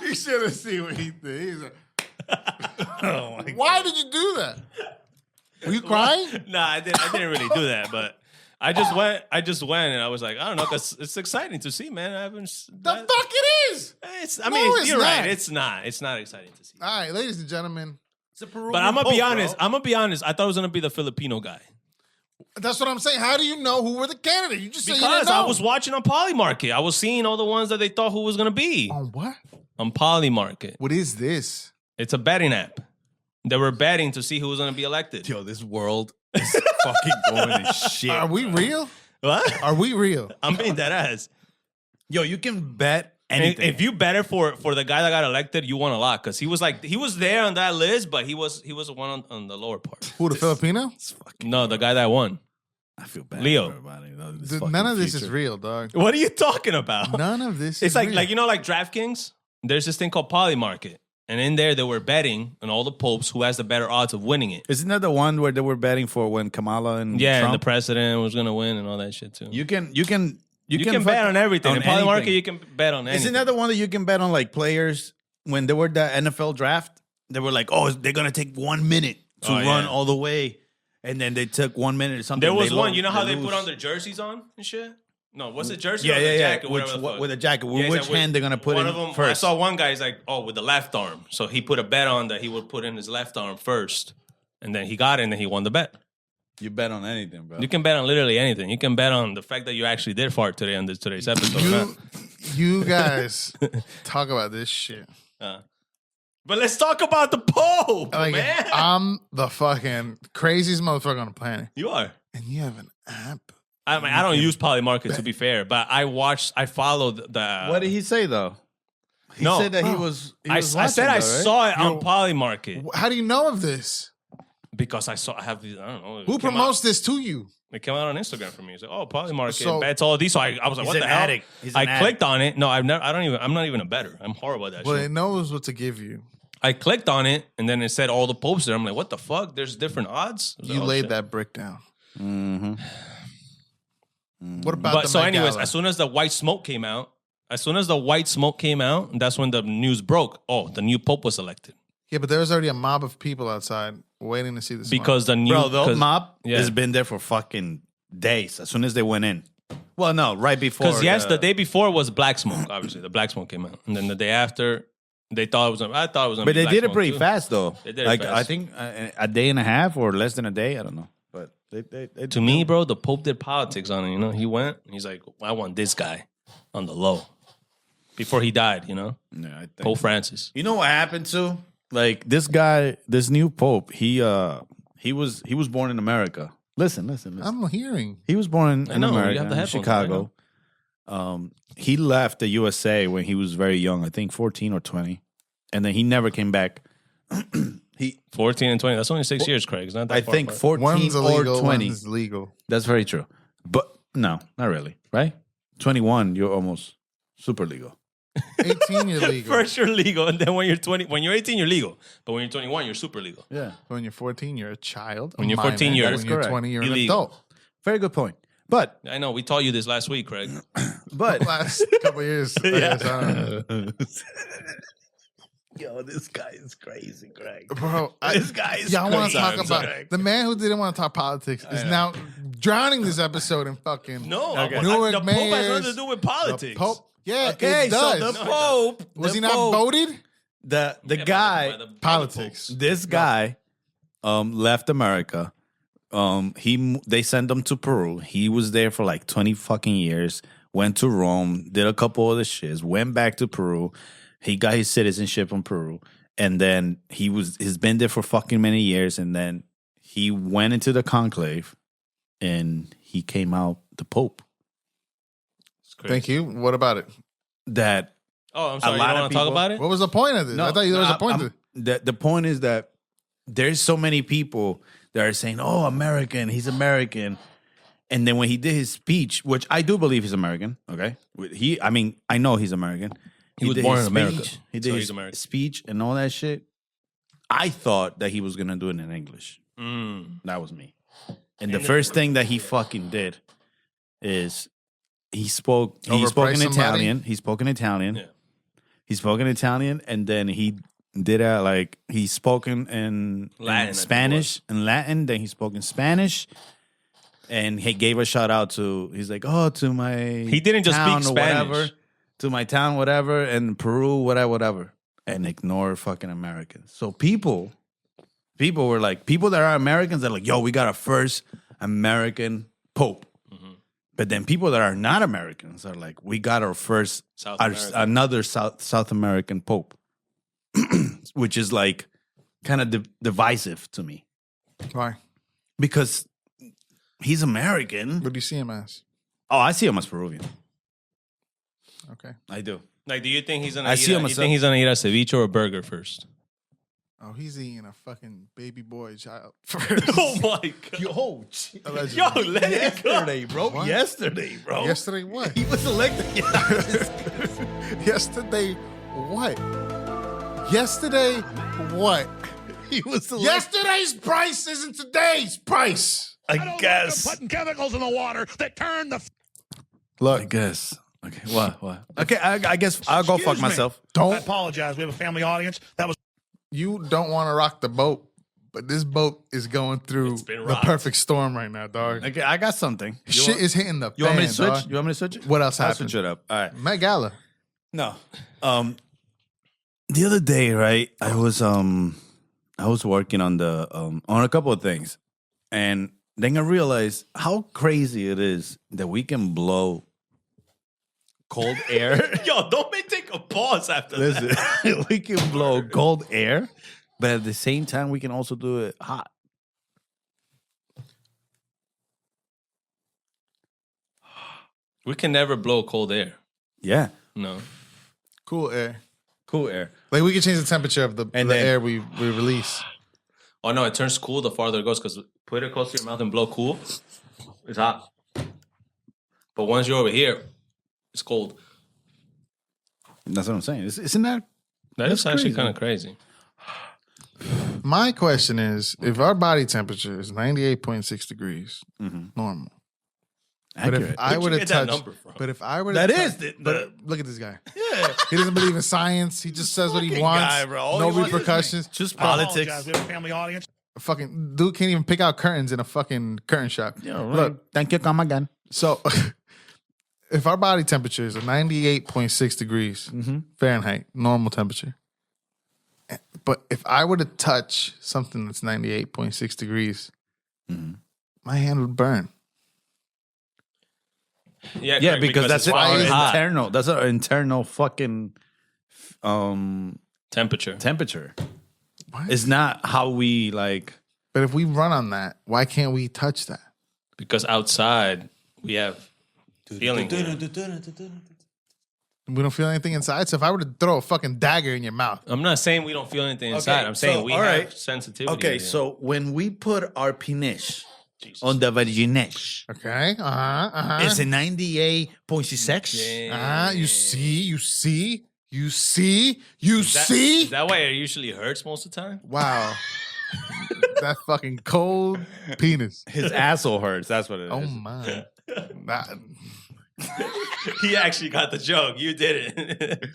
You should have seen what he did. He's like, why did you do that? Were you crying?
Nah, I didn't really do that, but I just went and I was like, I don't know, because it's exciting to see, man. I haven't.
The fuck it is.
You're
not.
right. It's not exciting to see.
All right, ladies and gentlemen.
But I'm gonna be honest. I thought it was gonna be the Filipino guy
That's what I'm saying. How do you know who were the candidates? You just said you didn't
because
know.
I was watching on Polymarket. I was seeing all the ones that they thought who was gonna be
On what?
on Polymarket.
What is this?
It's a betting app. They were betting to see who was gonna be elected.
Yo, this world is fucking going to shit.
Are we real?
What?
Are we real?
I'm being that ass.
Yo, you can bet anything.
If you bet it for the guy that got elected, you won a lot because he was there on that list, but he was the one on the lower part.
Who, the Filipino?
No, the guy that won.
I feel bad.
Leo.
For everybody.
Dude, none of this is real, dog.
What are you talking about?
None of this
It's
is real.
like DraftKings. There's this thing called Polymarket, and in there they were betting on all the popes who has the better odds of winning it.
Isn't that the one where they were betting for when Kamala and
Yeah,
Trump?
and the president was gonna win and all that shit too.
You can
bet on everything.
on
in Polymarket,
anything.
you can bet on anything.
Isn't that the one that you can bet on like players when they were the NFL draft? They were like, oh, they're gonna take 1 minute to run all the way, and then they took 1 minute or something.
There was
They
one.
lo-
You know how they
lose.
put on their jerseys on and shit? No, what's the jersey?
Yeah,
or the
yeah,
jacket,
yeah.
whatever the fuck.
With a jacket.
Yeah,
With
he's
which
like, with
hand they're gonna put
one
in
of them,
first?
I saw one guy. He's like, oh, with the left arm. So he put a bet on that he would put in his left arm first, and then he got it, and then he won the bet.
You bet on anything, bro.
You can bet on literally anything. You can bet on the fact that you actually did fart today on today's episode.
You guys talk about this shit.
But let's talk about the Pope,
Like,
man.
I'm the fucking craziest motherfucker on the planet.
You are.
And you have an app.
I mean, I don't use Polymarket to be fair, but I followed the.
What did he say though? He
No.
said that he was.
I said I saw it on Polymarket
How do you know of this?
because I have these. I don't know.
Who promotes this to you?
It came out on Instagram for me. It's like, oh, Polymarket
So-
bets all these. So I was like,
He's
what
an
the hell?
addict. He's an
I
addict.
clicked on it. No, I'm not even a bettor. I'm horrible at that
Well,
shit.
it knows what to give you.
I clicked on it and then it said all the popes there. I'm like, what the fuck? There's different odds. I was
You
like, oh,
laid
shit.
that brick down.
Mm-hmm.
What about
But
the
so,
Met
anyways,
Gala?
as soon as the white smoke came out, that's when the news broke. Oh, the new pope was elected
Yeah, but there was already a mob of people outside waiting to see this.
because the new
Bro, the mob
yeah.
has been there for fucking days. As soon as they went in. Well, no, right before.
because yes, the day before was black smoke. Obviously, the black smoke came out, and then the day after, they thought it was. I thought it was.
But they
black
did it
smoke,
pretty
too.
fast though.
They did it
like
fast.
I think a day and a half or less than a day. I don't know. But they
To me, bro, the Pope did politics on it. You know, he went. He's like, I want this guy on the low before he died. You know,
Yeah, I think.
Pope Francis.
You know what happened to like this guy, this new pope? He was born in America. Listen.
I'm hearing.
He was born in
know, you
America,
have the
in
headphones,
Chicago. He left the USA when he was very young, I think 14 or 20, and then he never came back.
14 and 20. That's only 6 years, Craig. It's not that
I
far
think
apart.
14
One's illegal,
or 20.
one's legal.
That's very true. But no, not really, right? 21, you're almost super legal.
18, you're legal.
First, you're legal, and then when you're 20, when you're 18, you're legal. But when you're 21, you're super legal.
Yeah.
When you're 14, you're a child.
When you're
minor.
14, you're-
When
That is
you're
correct.
20, you're
Illegal.
an adult.
Very good point. But
I know we taught you this last week, Craig.
but
Couple years. I guess, I don't know.
yo, this guy is crazy, Greg.
Bro,
This guy is
y'all want to
crazy.
talk about the man who didn't want to talk politics is now drowning this episode in fucking
No,
Newark
the Pope has
mayors,
nothing to do with politics.
The Pope. Yeah,
Okay,
it does.
so the Pope
Was
the
he not
Pope-
voted?
The
Yeah,
guy,
by the
Politics.
this guy, left America. They sent him to Peru. He was there for like 20 fucking years. Went to Rome, did a couple other shits, went back to Peru. He got his citizenship in Peru, and then he's been there for fucking many years. And then he went into the conclave, and he came out the Pope.
Thank you. What about it?
That
Oh, I'm sorry.
A
You
lot
don't
of
want to talk
people-
about it?
What was the point of this? I thought there was a point to it.
The point is that there's so many people that are saying, "Oh, American, he's American," and then when he did his speech, which I do believe he's American, okay? I know he's American.
He was
did
born
his
in America,
speech, He
so
did
he's
his
American.
speech and all that shit. I thought that he was gonna do it in English.
Mm.
That was me. And the first thing that he fucking did is he spoke in
Overpriced somebody?
Italian. He spoke in Italian.
Yeah.
He spoke in Italian, and then he did he spoke in
Latin, I think it
Spanish and Latin. Then he spoke in Spanish, and he gave a shout out to. He's like, oh, to my.
He didn't just
town
speak
or
Spanish.
whatever, to my town, whatever, and Peru, whatever, and ignore fucking Americans. So people were like, people that are Americans are like, yo, we got a first American pope. But then people that are not Americans are like, we got our first,
South
our,
American.
another South American pope, which is like kind of divisive to me
Why?
because he's American.
What do you see him as?
Oh, I see him as Peruvian.
Okay.
I do.
Like, do you think he's gonna?
I see him
You
myself.
think he's gonna eat a ceviche or a burger first?
Oh, he's eating a fucking baby boy child first.
Oh my god!
Yo,
Allegedly.
let it go. Yesterday, bro.
What?
Yesterday, bro.
Yesterday what?
He was elected.
Yesterday what? Yesterday what?
He was elected.
Yesterday's price isn't today's price.
I guess.
Putting chemicals in the water that turn the.
Look,
I guess. Okay, what? Okay, I guess I'll go fuck
Excuse me.
myself.
I
don't
apologize. We have a family audience. That was.
you don't want to rock the boat, but this boat is going through
It's been
the
rocked.
perfect storm right now, dog.
Okay, I got something.
Shit is hitting the
You want me
fan,
to switch?
dog.
You want me to switch it?
What else
I'll
happened?
switch it up. All right.
Met Gala.
No. The other day, right? I was working on the on a couple of things, and then I realized how crazy it is that we can blow cold air.
Yo, don't take a pause after that.
Listen, we can blow cold air, but at the same time, we can also do it hot.
We can never blow cold air.
Yeah,
No.
Cool air.
cool air.
Like we can change the temperature of the
And
the
then-
air we release.
Oh no, it turns cool the farther it goes because put it close to your mouth and blow cool. It's hot. But once you're over here, it's cold.
That's what I'm saying. Isn't that?
That
That's
is actually
crazy.
kind of crazy.
My question is, if our body temperature is 98.6 degrees, normal. But
Accurate.
if I were
you
to
get that
touch,
number from?
but if I were to
That
touch-
is the-
but look at this guy. Yeah, he doesn't believe in science. He just says what he
fucking
wants.
guy, bro. All
No
he wants is
repercussions.
Just
I
politics.
apologize. We have a family audience.
Fucking dude can't even pick out curtains in a fucking curtain shop. Look,
Thank you, come again.
so if our body temperature is 98.6 degrees Fahrenheit, normal temperature, but if I were to touch something that's 98.6 degrees, my hand would burn.
Yeah,
Yeah,
correct,
because that's
it's
our
already hot.
internal. That's our internal fucking
Temperature.
temperature.
What?
It's not how we like.
But if we run on that, why can't we touch that?
Because outside we have feeling. here.
We don't feel anything inside. So if I were to throw a fucking dagger in your mouth,
I'm not saying we don't feel anything inside. I'm saying we
all
have
right.
sensitivity.
Okay,
here.
so when we put our penis
Jesus.
on the vaginesh,
okay,
it's a 98.6.
you see.
Is that why it usually hurts most of the time?
Wow. That fucking cold penis.
His asshole hurts. That's what it is.
Oh my. That-
He actually got the joke. You did it.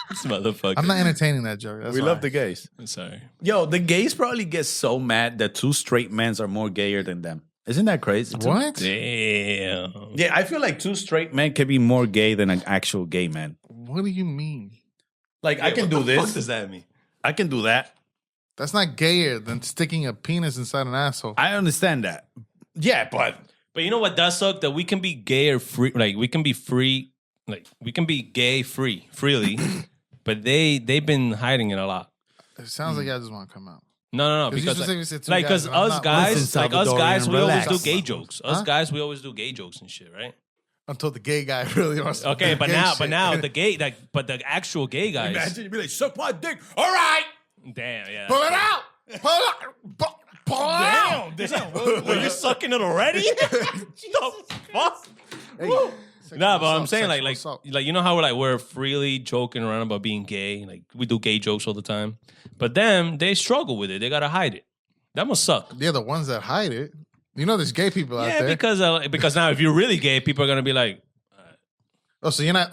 This motherfucker.
I'm not entertaining that joke. That's
we
why.
love the gays.
I'm sorry.
Yo, the gays probably get so mad that two straight men are more gayer than them. Isn't that crazy?
What?
Damn.
Yeah, I feel like two straight men can be more gay than an actual gay man.
What do you mean?
Like, I can
What
do
the fuck
this.
does that mean?
I can do that.
That's not gayer than sticking a penis inside an asshole.
I understand that. Yeah, but
But you know what does suck? That we can be gay or free. Like we can be free. Like we can be gay freely. But they've been hiding it a lot.
It sounds like I just want to come out.
No.
'Cause you
Because
specifically said two
like
guys,
because
and I'm
us
not-
guys,
Listen,
like us
Salvadorian,
guys, we always
relax.
do gay jokes. Us
Huh?
guys, we always do gay jokes and shit, right?
Until the gay guy really wants to
Okay,
do
but
gay
now,
shit.
but now the gay, but the actual gay guys.
imagine you be like, suck my dick. All right.
Damn, yeah.
Pull it out! Pull it out! Pull it out!
Damn.
Were you sucking it already? The fuck? Nah, but I'm saying like you know how we're freely joking around about being gay, like we do gay jokes all the time. But them, they struggle with it. They gotta hide it. That must suck.
They're the ones that hide it. You know there's gay people out
Yeah,
there.
because now if you're really gay, people are gonna be like,
Oh, so you're not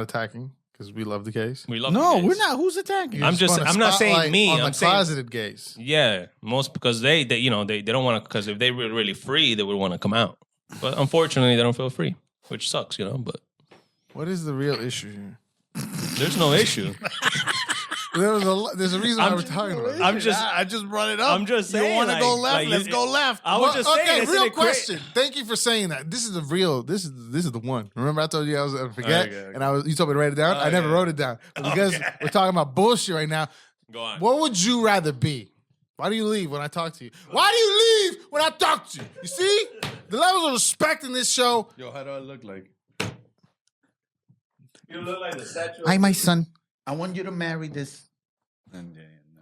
attacking because we love the gays?
we love.
No,
the gays.
we're not. Who's attacking?
I'm
Just
just.
want a
I'm not saying
spotlight
me.
on
I'm
the
saying
closeted gays.
yeah, most because they don't want to because if they were really free, they would want to come out. But unfortunately, they don't feel free, which sucks, But
What is the real issue here?
there's no issue.
There's a reason why we're talking about it.
I'm just.
I just brought it up.
I'm just saying.
You want to
like-
go left?
like,
Let's go left.
I was just saying.
Okay,
isn't
real
it great?
question. Thank you for saying that. This is the real. This is the one. Remember, I told you I was gonna forget,
Okay.
and you told me to write it down. I never wrote it down. But because we're talking about bullshit right now.
Go on.
What would you rather be? Why do you leave when I talk to you? Why do you leave when I talk to you? You see the levels of respect in this show.
Yo, how do I look like?
You look like the statue.
Hi, my son. I want you to marry this.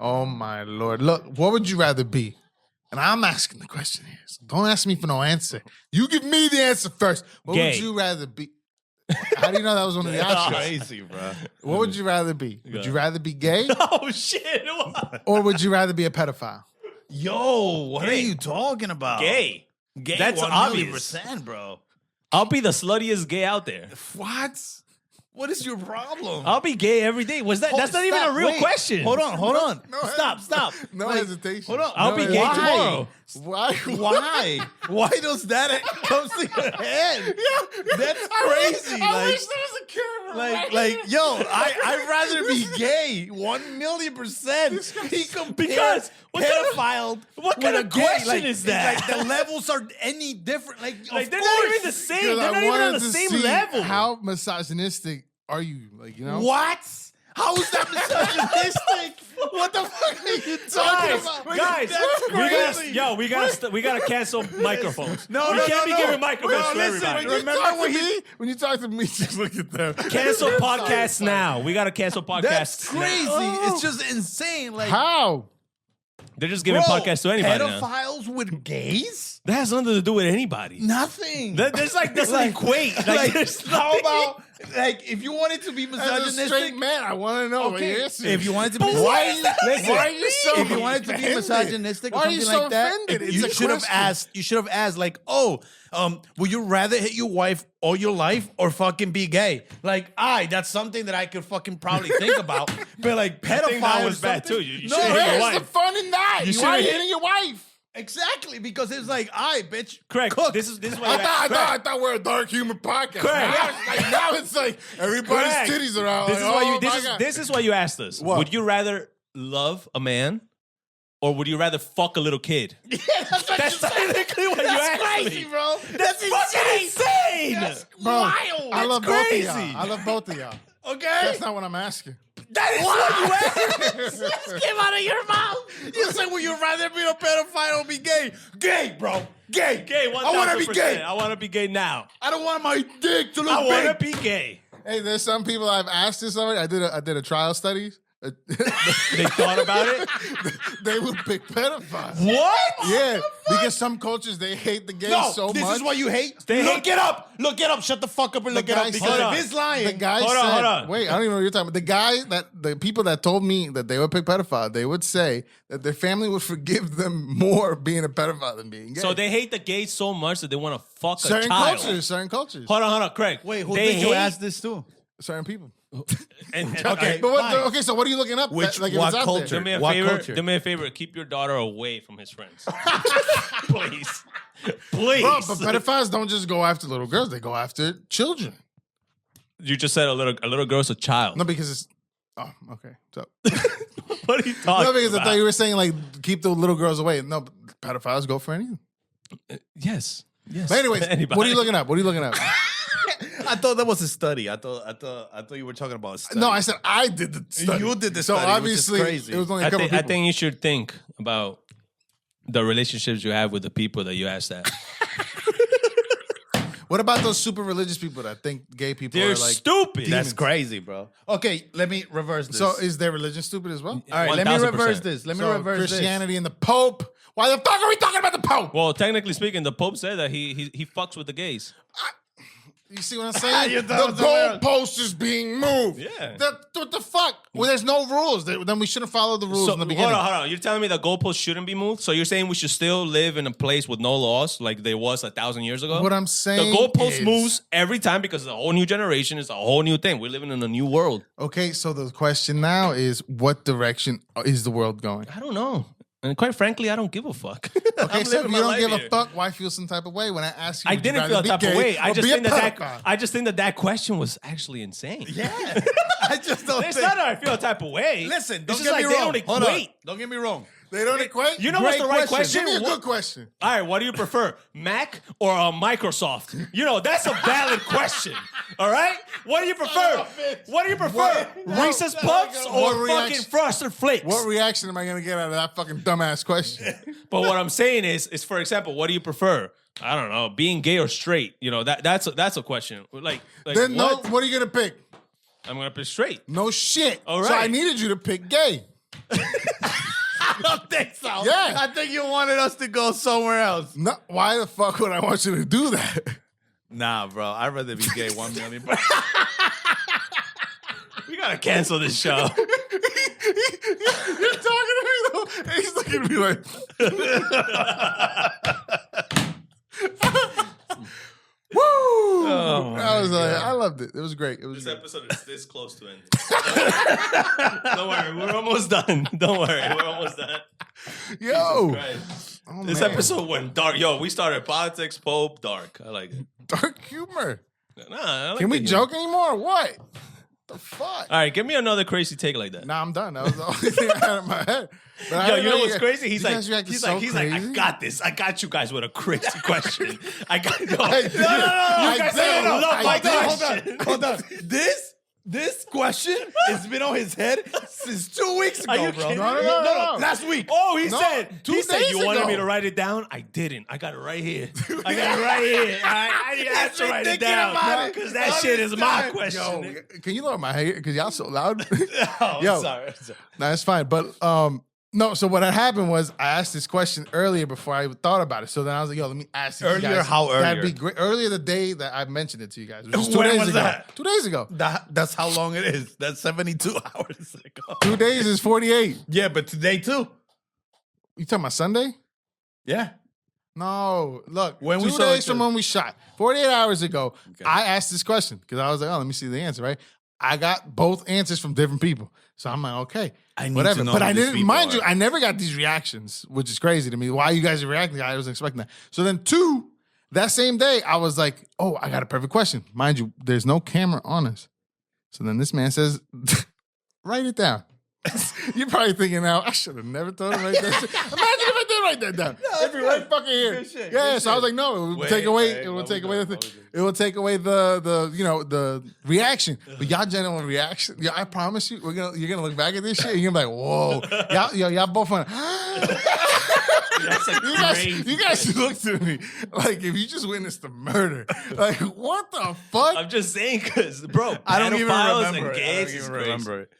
Oh my Lord. Look, what would you rather be? And I'm asking the question here. So don't ask me for no answer. You give me the answer first. What
Gay.
would you rather be? How do you know that was one of the options?
Crazy, bro.
What would you rather be? Would you rather be gay
Oh shit! What?
or would you rather be a pedophile?
Yo, what
Gay.
are you talking about?
Gay.
Gay.
That's
100%, bro.
I'll be the sluttiest gay out there.
What? What is your problem?
I'll be gay every day. That's not even a real question.
Hold on.
No,
Stop.
No
Like,
hesitation.
Hold on.
I'll be gay
Why?
tomorrow.
Why?
Why? Why does that come to your head? That's crazy.
I wish there was a camera.
I'd rather be gay. 1,000,000%. He compares
Because what kind of-
pedophile.
what kind
with
of
a gay.
question is that?
Like the levels are any different. Like
Like
of
they're
course.
not even the same.
Because
They're
I
not even on
wanted
the
to
same
see
level.
how misogynistic are you? Like, you know?
What? How is that misogynistic? What the fuck are you talking about?
Guys,
That's crazy.
we gotta cancel microphones.
No,
we
no,
can't
no,
be
no.
giving microphones
No,
to
listen,
everybody.
When you talk to me, just look at them.
Cancel podcasts now. We gotta cancel podcasts.
That's crazy.
now.
It's just insane. Like,
How?
They're just giving
bro,
podcasts to anybody now.
pedophiles with gays?
That has nothing to do with anybody.
Nothing.
That doesn't equate.
Like, how about like if you wanted to be
As a
misogynistic?
straight man, I want to know what
Okay,
your answer
if
is.
you wanted to be,
Why are you so
if you wanted to be
offended?
misogynistic or
Why are you
something
so
like that,
offended? It's
you
a
should have
question.
asked. You should have asked, like, "Oh, would you rather hit your wife all your life or fucking be gay?" Like, that's something that I could fucking probably think about. But like, pedophile
think that was
or
bad,
something-
too. You
no,
should've hit your
Where's
wife.
the fun in that?
You
You are
should've-
hitting your wife.
exactly, because it's like, bitch,
Correct.
cook.
This is why
I thought we're a dark humor podcast.
Correct.
Now it's like everybody's
Correct.
titties are out.
This
like,
is why
oh
you. This
my
is
God.
this is why you asked us.
What?
Would you rather love a man, or would you rather fuck a little kid? That's technically what you asked
crazy,
me.
bro.
That's fucking insane.
Bro,
wild.
I love
crazy.
both of y'all. I love both of y'all.
Okay,
That's not what I'm asking.
that is what you asked. This came out of your mouth. You said, "Would you rather be a pedophile or be gay?" Gay, bro. Gay.
Gay.
I want to be
1000%.
gay.
I want to be gay now.
I don't want my dick to look
I want
big.
to be gay.
Hey, there's some people I've asked this already. I did a trial study.
They thought about it.
They would pick pedophiles.
What?
Yeah, because some cultures they hate the gays
No,
so
this
much.
is what you hate.
They
look
hate-
it up. Look it up. Shut the fuck up and look it
guy
up.
said-
Because
Hold
if
on.
it's lying,
The guy
Hold on,
said,
hold on.
wait, I don't even know what you're talking about. The people that told me that they would pick pedophile, they would say that their family would forgive them more being a pedophile than being gay.
So they hate the gays so much that they want to fuck
certain
a child.
certain cultures,
Hold on, Craig.
wait, who
they
did you
hate-
ask this to?
certain people.
Okay,
But what?
fine.
Okay, so what are you looking up?
Which-
like, if
what
it's out
culture?
there?
Do me a
What
favor.
culture?
Do me a favor. Keep your daughter away from his friends, please. Please.
Bro, but pedophiles don't just go after little girls; they go after children.
You just said a little girl's a child.
No, because it's. Oh, okay. So
What are you talking
no, because I
about?
thought you were saying like keep the little girls away. No, but pedophiles go for anything.
Yes. Yes.
But anyways,
Anybody.
what are you looking at? What are you looking at?
I thought that was a study. I thought you were talking about a study.
No, I said I did the study.
You did the
so
study, which is
obviously
crazy.
it was only a
I
couple
think, I
people.
think you should think about the relationships you have with the people that you asked that.
What about those super religious people that think gay people
They're
are like
stupid.
That's crazy, bro. Okay, let me reverse this.
So is their religion stupid as well?
all right, let me
1000%.
reverse this. Let me
So
reverse
Christianity and the Pope. Why the fuck are we talking about the Pope?
Well, technically speaking, the Pope said that he fucks with the gays.
You see what I'm saying?
You
The
thought it was America.
goalpost is being moved.
Yeah.
What the fuck? Well, there's no rules. Then we shouldn't follow the rules
So
in the beginning.
hold on. You're telling me the goalposts shouldn't be moved? So you're saying we should still live in a place with no laws like there was 1,000 years ago?
What I'm saying
the goalpost
is-
moves every time because it's a whole new generation. It's a whole new thing. We're living in a new world.
Okay, so the question now is, what direction is the world going?
I don't know. And quite frankly, I don't give a fuck.
Okay,
I'm
so
living
if you
my
don't
life
give
here.
a fuck, why feel some type of way when I ask you?
I
would you
didn't
rather
feel a
be
type of
gay
way.
or be a pedophile?
I just think that question was actually insane.
Yeah. I just don't
It's
think.
not that I feel a type of way.
Listen,
It's
don't
just
get
like
me
they
wrong.
don't
Hold on.
equate.
Don't get me wrong.
They don't equate.
You know what's the right question?
Give me a good question.
All right, what do you prefer, Mac or Microsoft? You know, that's a valid question. All right? What do you prefer? What do you prefer? Reese's Puffs
what
or
reaction-
fucking Frosted Flakes?
What reaction am I going to get out of that fucking dumbass question?
But what I'm saying is, for example, what do you prefer? I don't know, being gay or straight. You know, that's a question. Like
Then
what?
no, what are you going to pick?
I'm gonna pick straight.
No shit.
All
So I
right.
needed you to pick gay.
I don't think so.
Yeah.
I think you wanted us to go somewhere else.
No, why the fuck would I want you to do that?
Nah, bro. I'd rather be gay 1 million.
We gotta cancel this show.
You're talking to me though. And he's looking at me like. Woo!
Oh,
I was like, I loved it. It was great. It was
This
great.
episode is this close to ending. Don't worry, we're almost done. Don't worry, we're almost done.
Yo,
Christ.
oh,
This
man.
episode went dark. Yo, we started politics, Pope, dark. I like it.
Dark humor.
Nah, I like
Can we
the
joke anymore? Or what? The fuck?
All right, give me another crazy take like that.
Nah, I'm done. That was the only thing I had in my head. But I
Yo,
didn't
you know what's
guys-
crazy? He's
you
like,
guys reacted
he's
so
like, I
crazy.
got this. I got you guys with a crazy question. I got yo.
I did.
You guys
did.
love
I
my
did.
question.
Hold on. This question has been on his head since 2 weeks ago,
Are you
bro.
kidding
No, no,
me?
no.
Last week.
Oh, he
No,
said
2
he said
days
you wanted
ago.
me to write it down. I didn't. I got it right here. I got it right here. I didn't have to
been
write it
thinking
down
about it
because that
all
shit
this
is my
time.
question.
Yo, can you lower my hair? Because y'all so loud.
Oh,
Yo.
I'm sorry.
No, it's fine. But no, so what had happened was I asked this question earlier before I even thought about it. So then I was like, yo, let me ask you
Earlier?
guys.
How
That'd
earlier?
be great. Earlier the day that I mentioned it to you guys, which was 2
When
days
was
ago.
that?
2 days ago.
That's how long it is. That's 72 hours ago.
2 days is 48.
Yeah, but today too.
You talking about Sunday?
Yeah.
No, look,
When we
2
saw
days
each
from
other.
when we shot, 48 hours ago,
Okay.
I asked this question because I was like, oh, let me see the answer, right? I got both answers from different people. So I'm like, okay,
I need
whatever.
to know
But
who
I
these
didn't,
people
mind you,
are.
I never got these reactions, which is crazy to me. Why you guys are reacting? I wasn't expecting that. So then 2, that same day, I was like, oh, I got a perfect question. Mind you, there's no camera on us. So then this man says, write it down. You're probably thinking now, I should have never told him to write that shit. Imagine if I did write that down. It'd be right fucking here.
Good shit,
Yeah,
good
so I was
shit.
like, no, it would
Wait,
take away,
wait,
it would
what
take
we
away
doing?
the
What we doing?
it would take away the the reaction. But y'all genuine reaction. Yeah, I promise you, you're gonna look back at this shit and you're gonna be like, whoa. Y'all both want
That's a
you guys looked at me like if you just witnessed the murder. Like, what the fuck?
I'm just saying because, bro,
I don't even
pedophiles
remember
and
it. I
gays
don't
is
even
crazy.
remember it.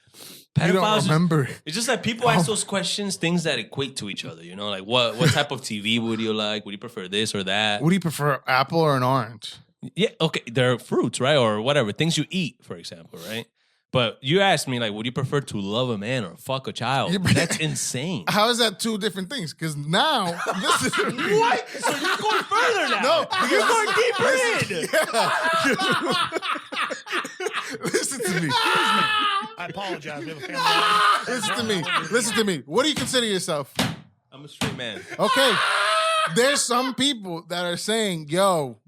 You don't
Pedophiles is-
remember it.
It's just that people ask those questions, things that equate to each other. You know, like what type of TV would you like? Would you prefer this or that?
What do you prefer, apple or an orange?
Yeah, okay, they're fruits, right, or whatever things you eat, for example, right? But you asked me like, would you prefer to love a man or fuck a child?
Yeah, but-
That's insane.
How is that 2 different things? Because now, listen to me.
What? So you're going further now?
No,
You're going deeper in.
Listen to me.
I apologize. We have a family audience.
Listen to me. Listen to me. What do you consider yourself?
I'm a straight man.
Okay. There's some people that are saying, yo,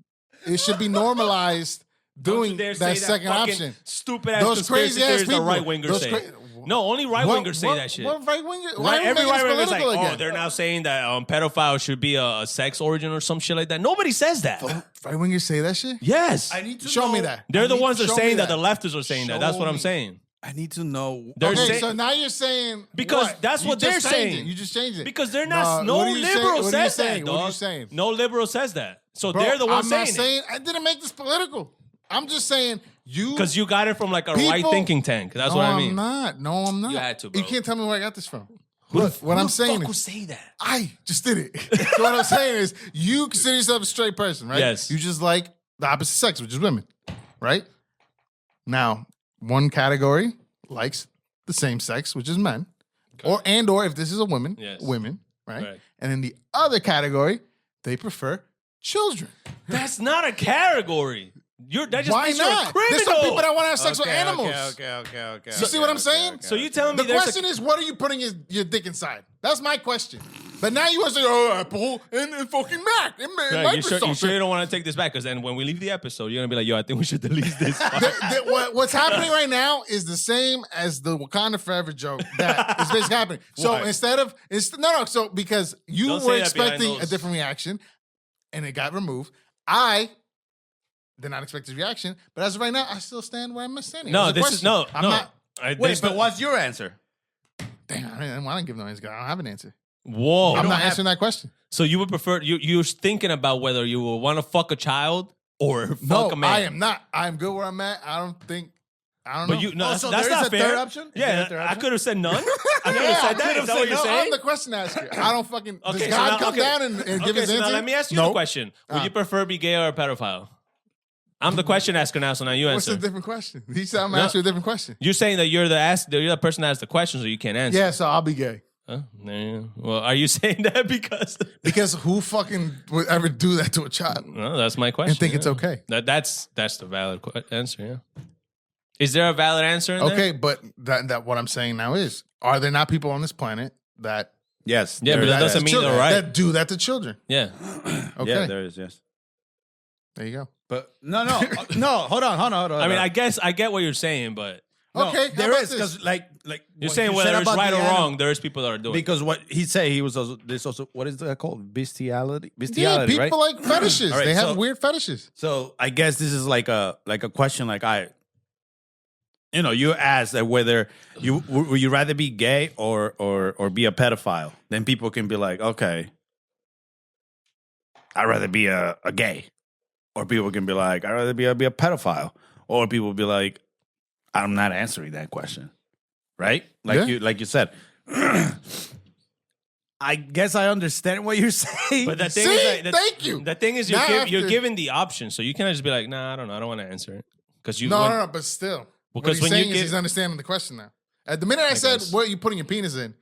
it should be normalized doing
Don't you dare
that
say
second
fucking
option.
Stupid ass
Those
conspiracy
crazy ass
theories the
people.
right wingers
Those
say.
cra-
No, only right wingers say that shit.
What right wingers?
Right, every right winger is like,
again?
oh, they're now saying that pedophiles should be a sex origin or some shit like that. Nobody says that.
Right wingers say that shit?
Yes,
I need to
Show
know,
me that.
they're the
I need-
ones that are
show me
saying that. The leftists are saying that.
Show
That's what I'm
me.
saying.
I need to know.
They're
Okay,
saying-
so now you're saying
Because
what?
that's
You
what
just
they're
changed
saying.
it. You just changed it.
Because they're not.
No,
No
what are you saying?
liberal
What are you
says
saying?
that,
What are you
dog.
saying?
No liberal says that. So
Bro,
they're the ones
I'm not
saying
saying I didn't make this political. I'm just saying you
because you got it from like a
People-
right thinking tank. That's
no,
what I mean.
No, I'm not.
You had to, bro.
You can't tell me where I got this from. Look, what I'm saying
Who
is,
say that?
I just did it. So what I'm saying is, you consider yourself a straight person, right?
Yes.
You just like the opposite sex, which is women, right? Now, one category likes the same sex, which is men, or if this is a woman,
Yes.
women, right?
Right.
And in the other category, they prefer children.
That's not a category. That just
Why
means you're a
not?
criminal.
There's some people that want to have sex with
Okay,
animals.
Okay.
You see what I'm saying?
So you telling me
The
there's
question is, what are you putting your dick inside? That's my question. But now you want to say, oh, Apple and fucking Mac and
Right, you
Microsoft.
sure you don't want to take this back? Because then when we leave the episode, you're gonna be like, "Yo, I think we should delete this."
What's happening right now is the same as the Wakanda Forever joke that is basically happening. So
Why?
So because you
Don't
were
say that behind
expecting a
those.
different reaction and it got removed, I did not expect this reaction. But as of right now, I still stand where I'm standing.
no,
It was a
this is
question.
no.
I'm
no.
not.
Wait, but what's your answer?
Damn, I didn't give no answer. I don't have an answer.
Whoa.
I'm not answering that question.
So you would prefer you're thinking about whether you would want to fuck a child or fuck
No,
a man.
I am not. I'm good where I'm at. I don't think I don't know.
But you no,
so
that's
there is
not
a
fair.
third option? Is there a
Yeah,
third
I
option?
could have said none. I could
Yeah,
have
I
said that.
could've
Is that what
said
you're
no.
saying?
I'm the question asker. I don't fucking.
Okay,
Does
so
God
now-
come
okay.
down and give
Okay,
his
so
answer?
now let me ask you
No.
the question: would you prefer be gay or a pedophile? I'm the question asker now, so now you
What's
answer.
the different question? He said I'm
No.
asking you a different question.
You're saying that you're the person that asked the question, so you can't answer.
Yeah, so I'll be gay.
Huh? There you go. Well, are you saying that because?
Because who fucking would ever do that to a child
No, that's my question.
and think it's
yeah.
okay?
That's the valid answer. Yeah. Is there a valid answer? In
Okay,
there?
but that what I'm saying now is, are there not people on this planet that
Yes.
Yeah, but
there
that
is.
doesn't mean
children,
they're right.
that do that to children?
Yeah.
Okay,
Yeah, there is. Yes.
there you go.
But no. Hold on.
I mean, I guess I get what you're saying, but
No,
Okay, how
there
about
is
this?
because like
you're
what
saying
you
whether
said
it's
about
right
the
or
animal-
wrong, there's people that are doing it.
Because what he said, he was also this also what is that called? Bestiality.
Yeah,
Bestiality,
people
right?
like fetishes.
All right,
they have
so-
weird fetishes.
So I guess this is like a question like you ask that whether would you rather be gay or be a pedophile? Then people can be like, okay, I'd rather be a gay, or people can be like, I'd rather be a pedophile, or people be like, I'm not answering that question, right? Like
Yeah.
you said. I guess I understand what you're saying.
But the thing
See?
is, like,
Thank you.
The thing is,
Now
you're
after-
given the option, so you cannot just be like, nah, I don't know, I don't want to answer it because you.
No, but still.
Because
what he's
when you
saying is
get-
he's understanding the question now. At the minute I said,
guess.
what are you putting your penis in?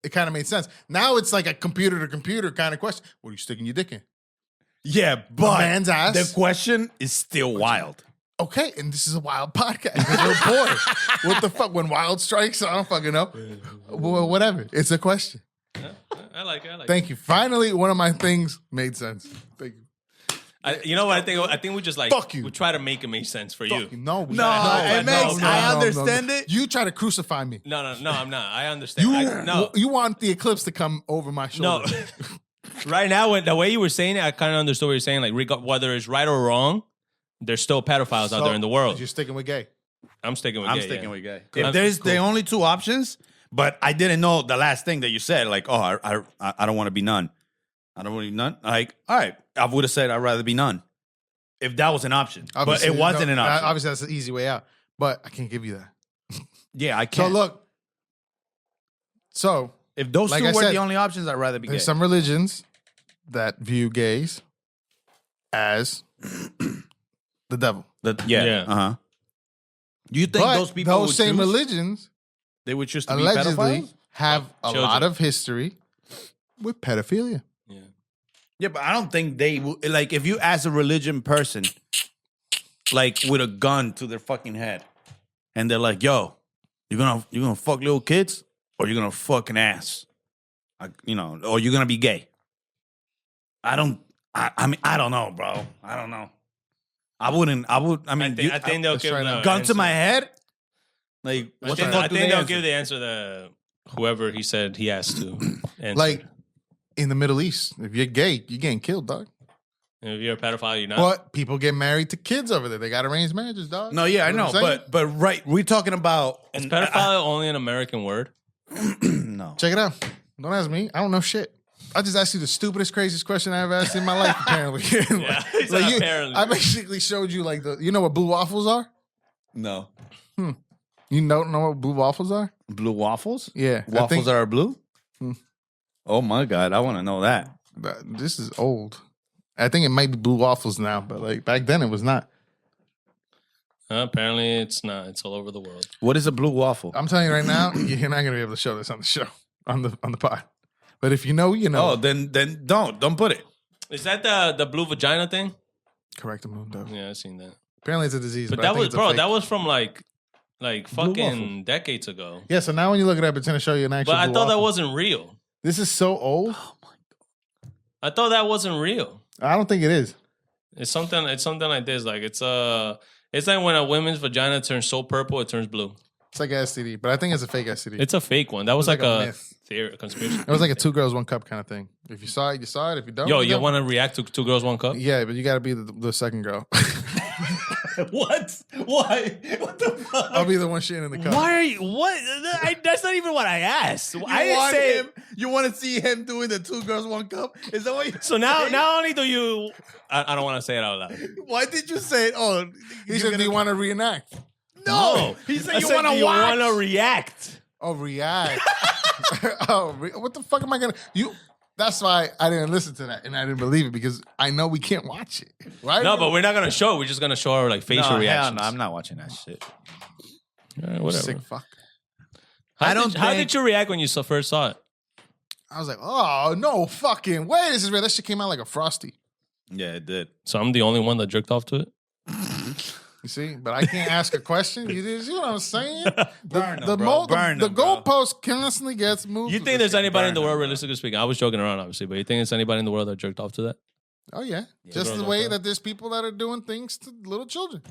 It kind of made sense. Now it's like a computer to computer kind of question. What are you sticking your dick in?
yeah, but
man's ass?
the question is still wild.
Okay, and this is a wild podcast. Because we're bored. What the fuck? When wild strikes, I don't fucking know. Well, whatever. It's a question.
I like it.
Thank you. Finally, one of my things made sense. Thank you.
You know what I think? I think we just like
Fuck you.
We try to make it make sense for you.
No,
No, it makes- I understand it.
You try to crucify me.
No, I'm not. I understand.
You want the eclipse to come over my
No.
shoulder.
Right now, when the way you were saying it, I kind of understood what you're saying. Like, whether it's right or wrong, there's still pedophiles out there in the world.
You're sticking with gay.
I'm sticking with
I'm
gay.
sticking
yeah.
with gay.
Cool.
If there's
Cool.
the only two options, but I didn't know the last thing that you said, like, oh, I don't want to be none. I don't want to be none. Like, all right, I would have said I'd rather be none if that was an option,
Obviously,
but it wasn't an option.
Obviously, that's the easy way out. But I can't give you that.
Yeah, I
So
can't.
look. So
if those
like
two
I
were
said,
the only options, I'd rather be gay.
there's some religions that view gays as the devil.
Yeah.
Yeah.
Uh-huh. Do you think
But
those people would
same
choose,
religions
they would choose to be
allegedly
pedophiles?
have a
Children.
lot of history with pedophilia.
Yeah.
Yeah, but I don't think they will. Like, if you ask a religion person, like with a gun to their fucking head, and they're like, "Yo, you're gonna fuck little kids, or you're gonna fuck an ass, or you're gonna be gay." I mean, I don't know, bro. I don't know. I mean,
I think they'll
let's
give
try
the
that.
gun
answer.
to my head. Like, what the
I
fuck do
think
they
they'll
answer?
give the answer to whoever he said he has to answer.
Like in the Middle East, if you're gay, you're getting killed, dog.
if you're a pedophile, you're not.
But people get married to kids over there. They got arranged marriages, dog.
No, yeah, I
You
know,
what I'm saying?
but right, we're talking about
Is pedophile only an American word?
no.
Check it out. Don't ask me. I don't know shit. I just asked you the stupidest, craziest question I ever asked in my life, apparently.
Yeah, he said apparently.
I basically showed you like you know what blue waffles are?
No.
You don't know what blue waffles are?
Blue waffles?
Yeah. I
Waffles
think-
are blue? Oh my God, I want to know that.
This is old. I think it might be blue waffles now, but like back then it was not.
Apparently, it's not. It's all over the world.
What is a blue waffle?
I'm telling you right now, you're not gonna be able to show this on the show, on the pod. But if you know, you know.
Oh, then don't put it.
Is that the blue vagina thing?
Correct him, Dove.
Yeah, I've seen that.
Apparently it's a disease.
But
I
that
think
was,
it's a
bro,
fake.
that was from like fucking
waffle.
decades ago.
Yeah, so now when you look it up, it's gonna show you an actual.
But I
blue
thought that
waffle.
wasn't real.
This is so old.
I thought that wasn't real.
I don't think it is.
It's something like this. Like it's like when a woman's vagina turns so purple, it turns blue.
It's like an STD, but I think it's a fake STD.
It's a fake one. That was
like
like
a
a
myth.
theory, conspiracy.
It was like a 2 girls 1 cup kind of thing. If you saw it, you saw it. If you don't,
Yo,
you
you
don't.
want to react to Two Girls, One Cup?
Yeah, but you got to be the second girl.
What? Why? What the fuck?
I'll be the one shitting in the cup.
Why are you? What? That's not even what I asked. I didn't
want
say.
him? You want to see him doing the 2 girls 1 cup? Is that what you?
So not only do you, I don't want to say it out loud.
Why did you say? Oh,
He said, "Do you want to reenact?"
No. He said you want to watch.
want to react.
Oh, react. What the fuck am I gonna? That's why I didn't listen to that and I didn't believe it because I know we can't watch it, right?
No, but we're not gonna show it. We're just gonna show our like facial reactions.
No, I'm not watching that shit.
Whatever.
Sick fuck.
How did you react when you first saw it?
I was like, oh no, fucking way! This is real. That shit came out like a Frosty.
Yeah, it did.
So I'm the only one that jerked off to it.
You see, but I can't ask a question. You know what I'm saying?
Burn
The
them, bro.
the goalpost constantly gets moved.
You think there's anybody in the world, realistically speaking? I was joking around, obviously, but you think there's anybody in the world that jerked off to that?
Oh yeah, just the way that there's people that are doing things to little children.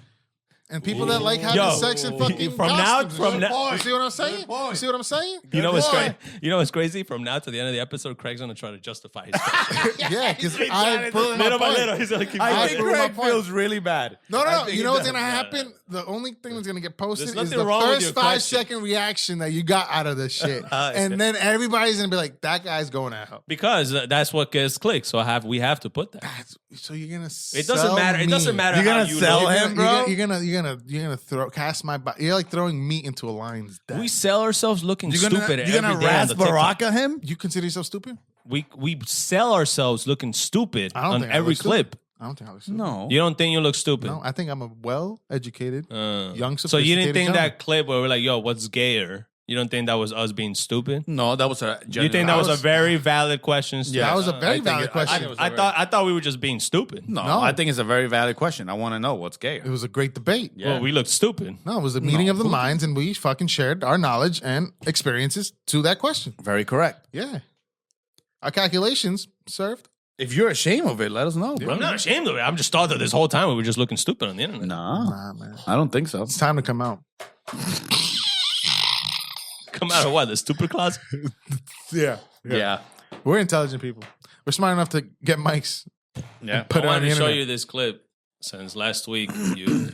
And people that like having sex in fucking costumes. You see what I'm saying? You see what I'm saying?
You know what's crazy? You know what's crazy? From now to the end of the episode, Craig's gonna try to justify his question.
Yeah, because I proved my
Little by
point.
little, he's gonna keep
I
going.
think
proved my
Craig
point.
feels really bad.
No. You know what's
does.
gonna happen? The only thing that's gonna get posted
There's
is
nothing
the
wrong with
first
your
5
question.
second reaction that you got out of this shit, and then everybody's gonna be like, "That guy's going to hell."
Because that's what gets clicked. So we have to put that.
So you're gonna.
It doesn't matter. It doesn't matter.
You're
how
gonna
you
sell
look.
him, bro?
You're gonna cast my body. You're like throwing meat into a lion's den.
We sell ourselves looking
You're gonna
stupid. every day on
Ras
the TikTok.
Baraka him?
You consider yourself stupid?
We sell ourselves looking stupid
I don't
on
think I
every
look stupid.
clip.
I don't think I look stupid.
No.
You don't think you look stupid?
No, I think I'm a well-educated, young,
So you didn't
sophisticated
think
gentleman.
that clip where we're like, "Yo, what's gayer?" You don't think that was us being stupid?
No, that was a.
You think that was a very valid question?
Yeah.
That was a
I
very
think
valid
it-
question.
I thought we were just being stupid.
No,
No.
I think it's a very valid question. I want to know what's gay.
It was a great debate.
Yeah.
Well, we looked stupid.
No, it was a meeting of the minds, and we fucking shared our knowledge and experiences to that question.
Very correct.
Yeah. Our calculations served.
If you're ashamed of it, let us know, bro.
I'm not ashamed of it. I'm just thought that this whole time we were just looking stupid on the internet.
Nah,
Nah, man.
I don't think so.
It's time to come out.
Come out of what? The stupid closet?
Yeah.
Yeah.
We're intelligent people. We're smart enough to get mics.
Yeah.
Put it
I
on the
wanted to show
internet.
you this clip since last week. We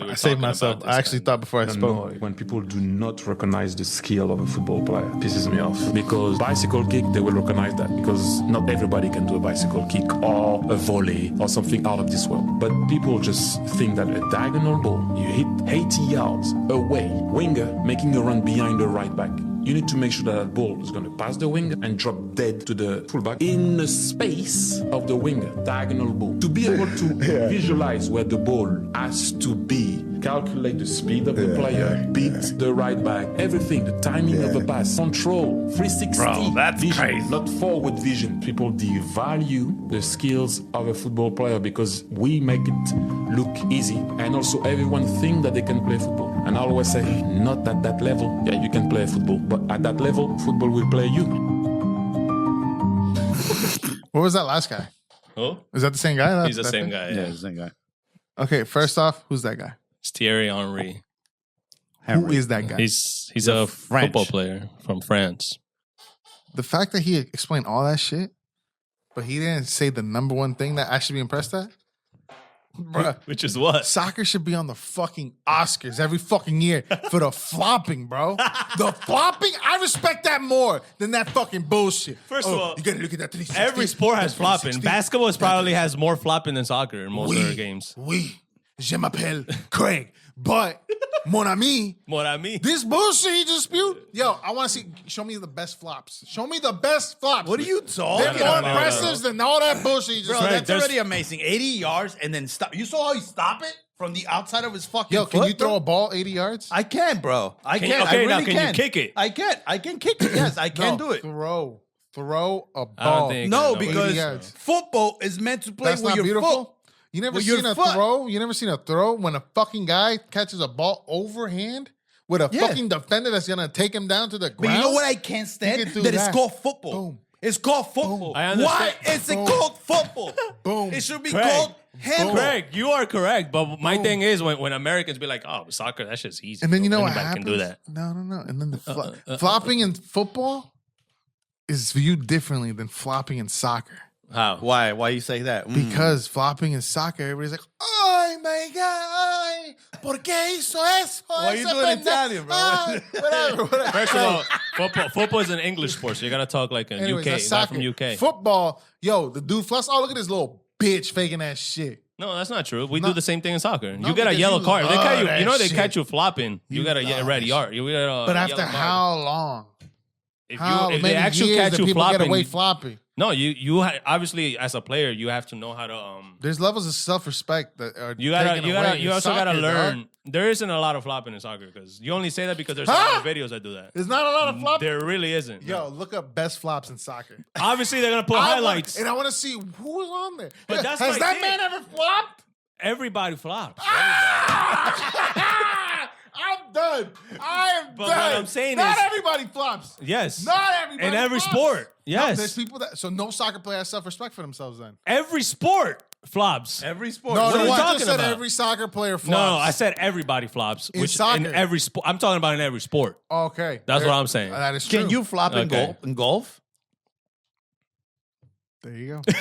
were
I saved
talking
myself.
about this
I actually
guy.
thought before I spoke.
Annoyed when people do not recognize the skill of a football player. Pisses me off. Because bicycle kick, they will recognize that. Because not everybody can do a bicycle kick or a volley or something out of this world. But people just think that a diagonal ball, you hit 80 yards away, winger making a run behind the right back. You need to make sure that ball is going to pass the winger and drop dead to the fullback in the space of the winger, diagonal ball. To be able to visualize where the ball has to be, calculate the speed of the player, beat the right back, everything, the timing of the pass, control, 360
Bro, that's
vision,
crazy.
not forward vision. People devalue the skills of a football player because we make it look easy. And also everyone think that they can play football. And I always say, not at that level. Yeah, you can play football, but at that level, football will play you.
What was that last guy?
Who?
Is that the same guy?
He's the same guy.
Yeah,
Yeah.
it's the same guy.
Okay, first off, who's that guy?
It's Thierry Henry.
Who is that guy?
He's a
French.
football player from France.
The fact that he explained all that shit, but he didn't say the number one thing that I should be impressed at? Bruh.
Which is what?
Soccer should be on the fucking Oscars every fucking year for the flopping, bro. The flopping, I respect that more than that fucking bullshit.
First of all,
you gotta look at that 360.
Every sport has
that
flopping.
360.
Basketball probably has more flopping than soccer in most of their games.
Oui, je m'appelle Craig. But, mon ami,
What I mean?
this bullshit he just spewed. Yo, I want to see. Show me the best flops. Show me the best flops.
What are you talking
They're more
about?
impressive than all that bullshit. He just
Bro,
said.
that's already amazing. 80 yards and then stop. You saw how he stopped it from the outside of his fucking
Yo, can
foot,
you throw
bro?
a ball 80 yards?
I can, bro. I
Can you-
can.
okay,
I really
now can you kick it?
I can. I can kick it. Yes, I can do it.
Throw a ball.
I don't think-
No,
No,
because
80 yards.
football is meant to play
That's
with
not
your
beautiful.
foot.
You never
With your
seen a
foot.
throw? You never seen a throw when a fucking guy catches a ball overhand with a
Yeah.
fucking defender that's gonna take him down to the
But
ground?
you know what I can't stand?
You can do
That it's
that.
called football.
Boom.
It's called football.
I understand.
Why is it
Boom.
called football?
Boom.
It should be
Craig.
called handball.
Craig, you are correct. But my thing is when Americans be like, oh, soccer, that shit's easy.
And then you know
bro.
what
Anybody
happens?
can do that.
No. And then the flopping in football is viewed differently than flopping in soccer.
How?
Why? Why you say that?
Because flopping in soccer, everybody's like, "Oh my god, ay, ¿por qué hizo eso?"
Why you doing Italian, bro?
Whatever.
First of all, football is an English sport, so you gotta talk like a
Anyways,
UK
that's
guy
soccer.
from UK.
Football, yo, the dude flush. Oh, look at this little bitch faking that shit.
No, that's not true. We do the same thing in soccer.
No,
you get a
because
yellow
you
card. They
love
catch you.
that
You know they
shit.
catch you flopping. You got a
love
red
that
yard. You get a
But after
yellow card.
how long?
If
How
they
many
actually
years
catch
do
you
people
flopping,
get away flopping?
no, obviously as a player you have to know how to
There's levels of self-respect that are
you also gotta learn. There isn't a lot of flopping in soccer because you only say that because there's a lot of videos that do that.
There's not a lot of flopping.
There really isn't.
Yo, look up best flops in soccer.
Obviously they're gonna put highlights.
And I want to see who's on there.
But that's
Has
my
that
thing.
man ever flopped?
Everybody flops.
I'm done. I am
But
done.
what I'm saying
not
is-
everybody flops.
Yes.
Not everybody
In every
flops.
sport.
No,
Yes.
there's people that so no soccer player has self-respect for themselves then.
Every sport flops.
Every sport.
No,
What are
no,
you
I
talking
just said
about?
every soccer player flops.
No, I said everybody flops.
In
Which
soccer.
in every sport. I'm talking about in every sport.
Okay.
That's what I'm saying.
That is true.
Can you flop in
Okay.
golf?
There you go.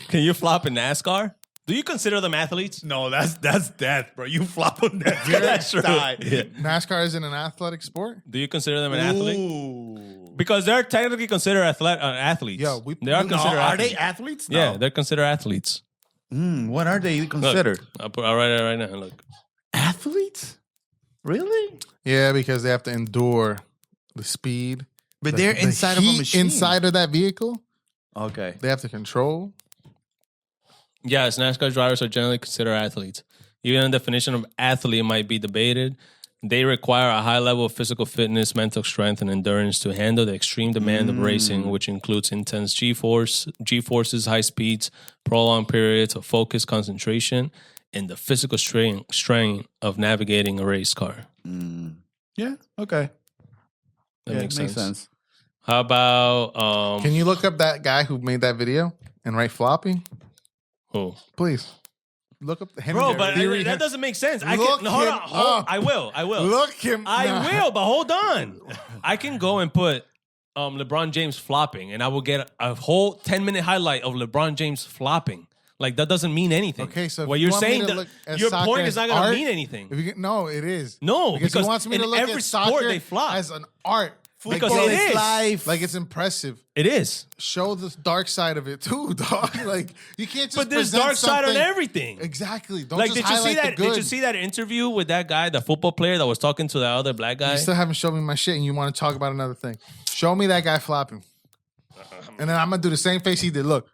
Can you flop in NASCAR? Do you consider them athletes?
No, that's death, bro. You flop on that.
That's true.
Die.
NASCAR isn't an athletic sport?
Do you consider them an athlete?
Ooh.
Because they're technically considered athletes.
Yo,
they are
no,
considered
Are
athletes.
they athletes?
Yeah,
No.
they're considered athletes.
What are they
Look,
considered?
I'll write it right now. Look.
Athletes? Really?
Yeah, because they have to endure the speed.
But
the-
they're
the
inside of a
heat
machine.
Inside of that vehicle,
Okay.
they have to control.
Yes, NASCAR drivers are generally considered athletes. Even the definition of athlete might be debated. They require a high level of physical fitness, mental strength, and endurance to handle the extreme demand of racing, which includes intense G-forces, high speeds, prolonged periods of focus, concentration, and the physical strain of navigating a race car.
Yeah. Okay.
That makes sense.
Makes sense.
How about
Can you look up that guy who made that video and write floppy?
who?
Please. Look up Henry.
Bro, but
Theory
that doesn't make sense. I
Look
can hold
him
on. Hold,
up.
I will.
Look him.
I
nah.
will, but hold on. I can go and put LeBron James flopping, and I will get a whole 10-minute highlight of LeBron James flopping. Like, that doesn't mean anything.
Okay, so if
what
you
you're
want me
saying,
to
that
look at
your
soccer
point
as
is not going
art,
to mean anything.
If you get, no, it is.
No,
because he
because
wants me to
in
look
every
at
sport
soccer
they flop.
as an art.
Because
bro,
it
it's
is.
life.
Like it's impressive.
It is.
Show the dark side of it too, dog. Like you can't just.
But there's
present
dark side on
something-
everything.
Exactly. Don't
Like,
just
did you see
highlight
that?
the good.
Did you see that interview with that guy, the football player that was talking to the other black guy?
You still haven't shown me my shit, and you want to talk about another thing. Show me that guy flopping, and then I'm gonna do the same face he did. Look.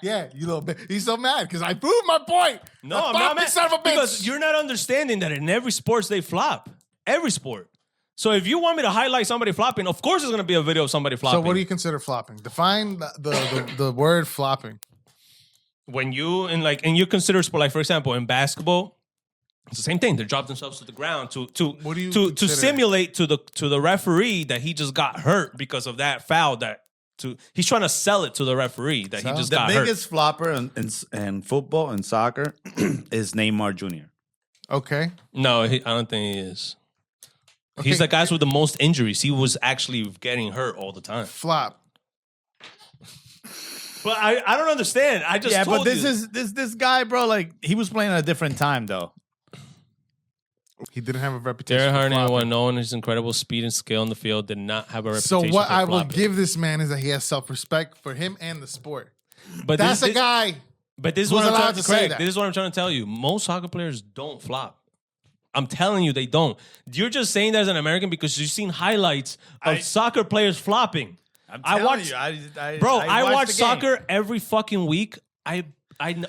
Yeah, you little bit. He's so mad because I proved my point.
No,
That
I'm not
flopping
mad.
son of a bitch.
Because you're not understanding that in every sports they flop. Every sport. So if you want me to highlight somebody flopping, of course there's going to be a video of somebody flopping.
So what do you consider flopping? Define the word flopping.
When you you consider sport, like for example, in basketball, it's the same thing. They drop themselves to the ground to
What do you
to
consider?
simulate to the referee that he just got hurt because of that foul he's trying to sell it to the referee that he just
The
got hurt.
biggest flopper in football and soccer is Neymar Jr.
Okay.
No, I don't think he is. He's the guy with the most injuries. He was actually getting hurt all the time.
Flop.
But I don't understand. I just told
but this
you.
is this guy, bro. Like he was playing at a different time, though.
He didn't have a reputation.
Thierry
for
Henry,
flopping.
while known his incredible speed and skill in the field, did not have a
So
reputation
what
for
I will
flopping.
give this man is that he has self-respect for him and the sport.
But
That's
this,
a guy.
But this is
who's
what I'm
allowed
trying
to
to
say
say.
that.
This is what I'm trying to tell you. Most soccer players don't flop. I'm telling you, they don't. You're just saying that as an American because you've seen highlights of soccer players flopping. I watch, I watch soccer every fucking week. I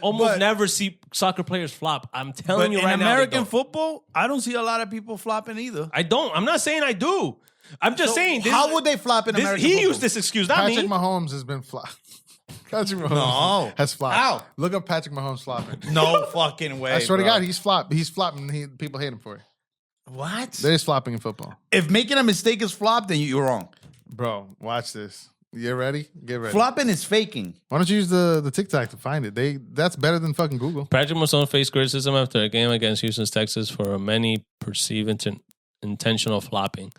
almost never see soccer players flop. I'm telling you
in
right now.
American football, I don't see a lot of people flopping either.
I don't. I'm not saying I do. I'm just saying. This,
How would they flop in American
He
football?
used this excuse, not
Patrick
me.
Mahomes has been flopped. Patrick Mahomes
No.
has flopped.
How?
Look up Patrick Mahomes flopping.
No fucking way.
I swear to
bro.
God, he's flopped. He's flopping. People hate him for it.
What?
There is flopping in football.
If making a mistake is flop, then you're wrong.
Bro, watch this. You ready? Get ready.
Flopping is faking.
Why don't you use the TikTok to find it? That's better than fucking Google.
Patrick Mahomes faced criticism after a game against Houston's Texas for many perceived intentional flopping.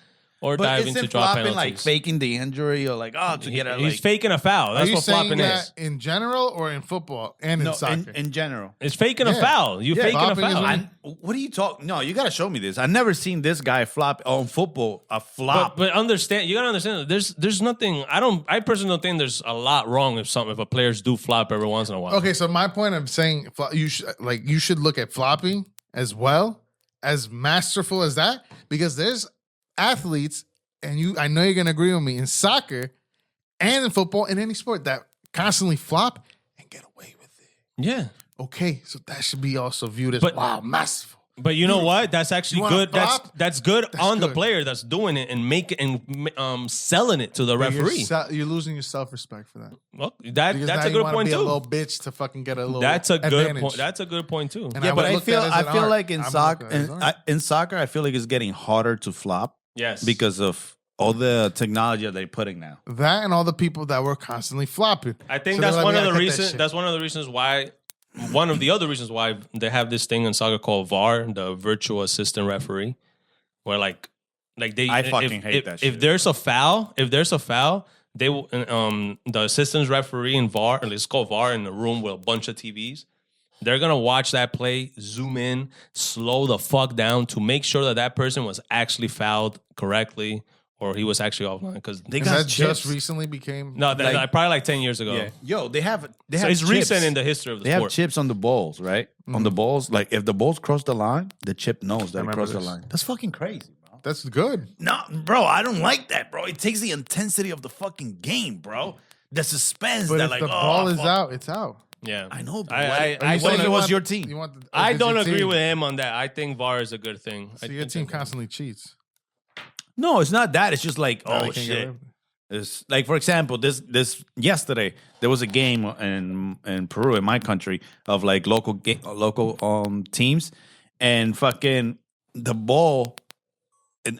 or
But
diving
isn't
to draw
flopping
penalties.
like faking the injury or like to get a
He's
like
faking a foul.
Are
That's
you
what
saying
flopping
that
is.
in general or in football and in soccer?
in general?
It's faking a
Yeah.
foul. You faking a
Flopping is
foul.
when
What are you talking? No, you got to show me this. I never seen this guy flop on football. A flop.
But understand, you gotta understand that there's nothing. I personally don't think there's a lot wrong if a players do flop every once in a while.
Okay, so my point of saying you should look at flopping as well as masterful as that, because there's athletes, and I know you're gonna agree with me, in soccer and in football, in any sport, that constantly flop and get away with it.
Yeah.
Okay, so that should be also viewed as
But-
wow, masterful.
But you know what? That's actually
You wanna
good.
flop?
That's good
That's
on the
good.
player that's doing it and selling it to the referee.
You're losing your self-respect for that.
Well,
Because
that's
now
a
you
good
wanna
point
be a
too.
little bitch to fucking get a little.
That's a good
advantage.
point. That's a good point too.
And
yeah, but I
looked
feel
at it as an art.
like in
I'm
soccer,
looking at it as art.
in soccer, I feel like it's getting harder to flop
Yes,
because of all the technology that they're putting now.
That and all the people that were constantly flopping.
I think
So
that's
they're like,
one
"We
of the
gotta cut that
reasons.
shit."
That's one of the reasons why. One of the other reasons why they have this thing in soccer called VAR, the virtual assistant referee, where like they.
I fucking hate that shit.
If there's a foul, they will. The assistant referee in VAR, it's called VAR, in a room with a bunch of TVs. They're gonna watch that play, zoom in, slow the fuck down to make sure that person was actually fouled correctly or he was actually offline. Because
They
And
got
that just
chips.
recently became
probably like 10 years ago.
Yeah. Yo, they have
So it's
chips.
recent in the history of the
They have
sport.
chips on the balls, right? On the balls, like if the balls cross the line, the chip knows that it
remember
crossed the
this.
line. That's fucking crazy, bro.
That's good.
No, bro, I don't like that, bro. It takes the intensity of the fucking game, bro. The suspense.
But
that
if
like,
the ball is
fuck.
out, it's out.
Yeah,
I know. But
I
what if
don't-
it was your team?
You want the,
I
if it's
don't
your
agree
team.
with him on that. I think VAR is a good thing.
So
I
your
think
team
that-
constantly cheats.
No, it's not that. It's just like,
Now they
oh
can't get
shit.
away with it.
It's like, for example, this yesterday there was a game in Peru, in my country, of like local teams, and fucking the ball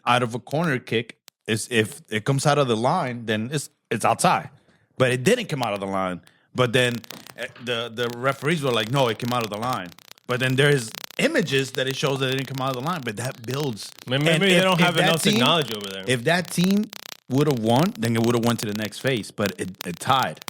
out of a corner kick is, if it comes out of the line, then it's outside. But it didn't come out of the line. But then the referees were like, no, it came out of the line. But then there's images that it shows that it didn't come out of the line. But that builds.
Maybe
and
they don't have
that
enough technology over there.
If that team would have won, then it would have went to the next phase. But it tied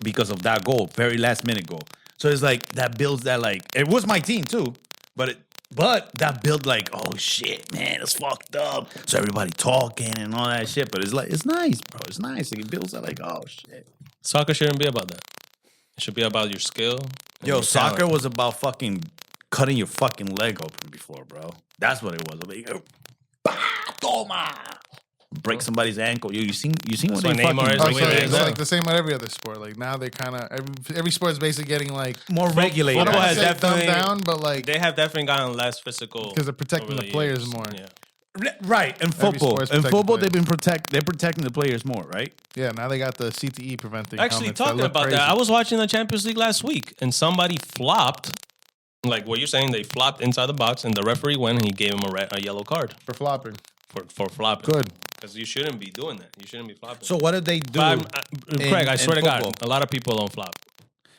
because of that goal, very last minute goal. So it's like that builds that, like, it was my team too, but that built like, oh shit, man, it's fucked up. So everybody talking and all that shit. But it's like, it's nice, bro. It's nice. Like, it builds that, like, oh shit.
Soccer shouldn't be about that. It should be about your skill. and
Yo,
your
soccer
talent.
was about fucking cutting your fucking leg open before, bro. That's what it was. Like, bah, toma. Break somebody's ankle. You seen what
why
they
Neymar
fucking
is
Oh,
the
so
way they
it's
go.
like the same with every other sport. Like now they kind of every sport is basically getting like
more regulated.
I don't
Football
want
has
to say dumbed
definitely-
down, but like
They have definitely gotten less physical
because they're protecting
over
the players
years.
more.
Yeah.
Right, in football.
sport's
In
protecting
football,
players.
they're protecting the players more, right?
Yeah, now they got the CTE preventing.
Actually,
helmets that
talking
look
about
crazy.
that, I was watching the Champions League last week, and somebody flopped. Like what you're saying, they flopped inside the box, and the referee went and he gave him a yellow card
for flopping.
for flopping.
Good.
Because you shouldn't be doing that. You shouldn't be flopping.
So what did they do?
Craig, I swear to God,
football?
a lot of people don't flop.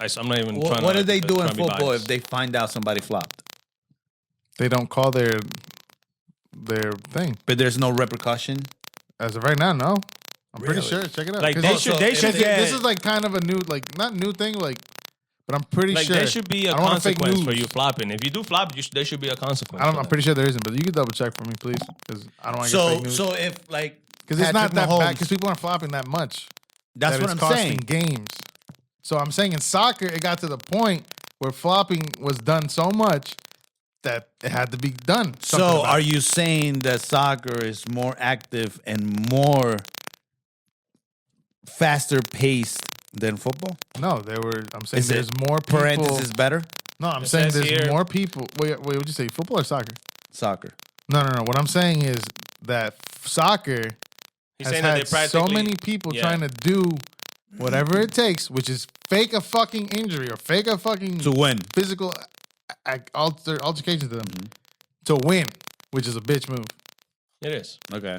I'm not even trying to.
What did they do in
trying to be
football
biased.
if they find out somebody flopped?
They don't call their thing
But there's no repercussion.
as of right now. No, I'm pretty
Really?
sure. Check it out.
Like
'Cause
they
also-
should, they
if
should
Because
get.
this is like kind of a new, like not new thing, like, but I'm pretty
like
sure
there should be a
I don't wanna fake
consequence for
news.
you flopping. If you do flop, there should be a consequence.
I'm
for that.
pretty sure there isn't, but you can double check for me, please, because I don't want to get fake news.
So if like,
Because it's not
Patrick
that
Mahomes-
bad. Because people aren't flopping that much.
that's
that
what
it's
I'm
costing
saying.
games. So I'm saying in soccer, it got to the point where flopping was done so much that it had to be done.
So are you saying that soccer is more active and more faster paced than football?
No, I'm saying
Is it
there's more people.
Parenthesis better?
No, I'm
It
saying
says
there's
here-
more people. Wait, what'd you say? Football or soccer?
Soccer.
No. What I'm saying is that soccer
He's
has
saying that they
had so
practically
many people
yeah.
trying to do whatever it takes, which is fake a fucking injury or fake a fucking
To win.
physical altercation to them to win, which is a bitch move.
It is.
Okay.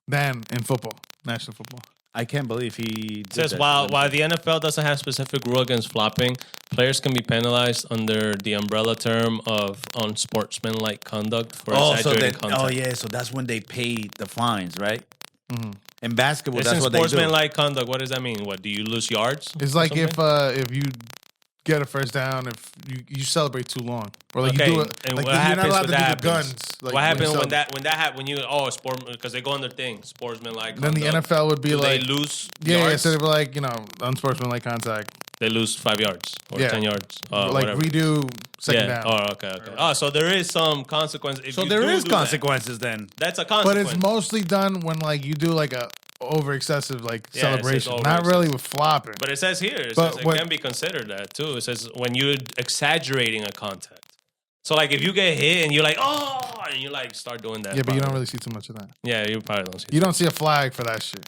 Than in football, national football.
I can't believe he did
It says
that.
while the NFL doesn't have specific rule against flopping, players can be penalized under the umbrella term of unsportsmanlike conduct for exaggerating contact.
Oh yeah, so that's when they pay the fines, right? In basketball,
It's
that's
in
what they do.
sportsmanlike conduct. What does that mean? What do you lose yards?
It's
or
like
something?
if you get a first down, if you celebrate too long, or like
Okay,
you do it,
and
like
what
you're not
happens
allowed
when
to do
that
the
happens?
guns. Like
What happens
you
when that happens? When you sport because they go on their thing, sportsmanlike.
Then the
conduct.
NFL would be
Do
like,
they lose
yeah,
yards?
so they were like, unsportsmanlike contact,
They lose 5 yards or
Yeah.
10 yards.
like
Whatever.
redo second
Yeah.
down.
Oh, okay. Oh, so there is some consequence. If
So
you
there
do
is
do that.
consequences then.
That's a
But
consequence.
it's mostly done when like you do like a over excessive like
Yeah, it says
celebration,
over
not really
excessive.
with flopping.
But it says here,
But
it
what-
can be considered that too. It says when you're exaggerating a contact. So like if you get hit and you're like, oh, and you like start doing that.
Yeah, but you don't
probably.
really see too much of that.
Yeah, you probably don't see.
You don't see a flag for that shit.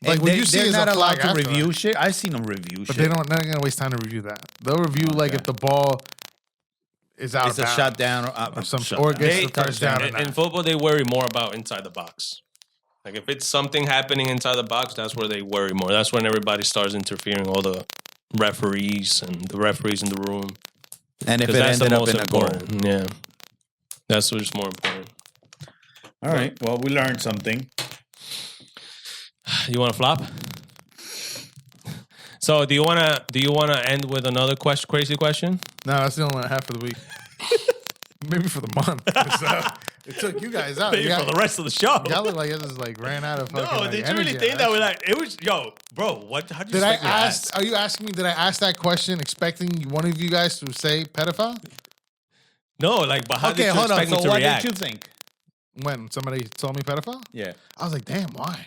Like
And
what you see
they're
is
not
a
allowed
flag
to
after
review
that.
shit. I've seen them review
But
shit.
they're not gonna waste time to review that. They'll review like if the ball is out
It's
of
a
bounds
shut down
or some
shut
or
down.
gets
They-
the first down. or
in
not.
football, they worry more about inside the box. Like if it's something happening inside the box, that's where they worry more. That's when everybody starts interfering, all the referees and the referees in the room.
And if
Because
it
that's the
ended up
most
in a goal.
important. Yeah, that's what's more important.
All right. Well, we learned something.
You want to flop? So do you wanna end with another crazy question?
No, that's the only one I have for the week. Maybe for the month. 'Cause, it took you guys out.
Maybe for the rest of the show.
Y'all look like it just like ran out of fucking.
No,
like,
did you really
energy
think
on
that? We're like, it was, yo, bro. What? How did you
Did I
expect me to
ask? Are you asking me? Did I ask that question expecting one of you guys to say pedophile?
No, like, but how
Okay,
did you
hold on.
expect me
So
to
what
react?
did you think?
When somebody told me pedophile,
Yeah.
I was like, damn, why?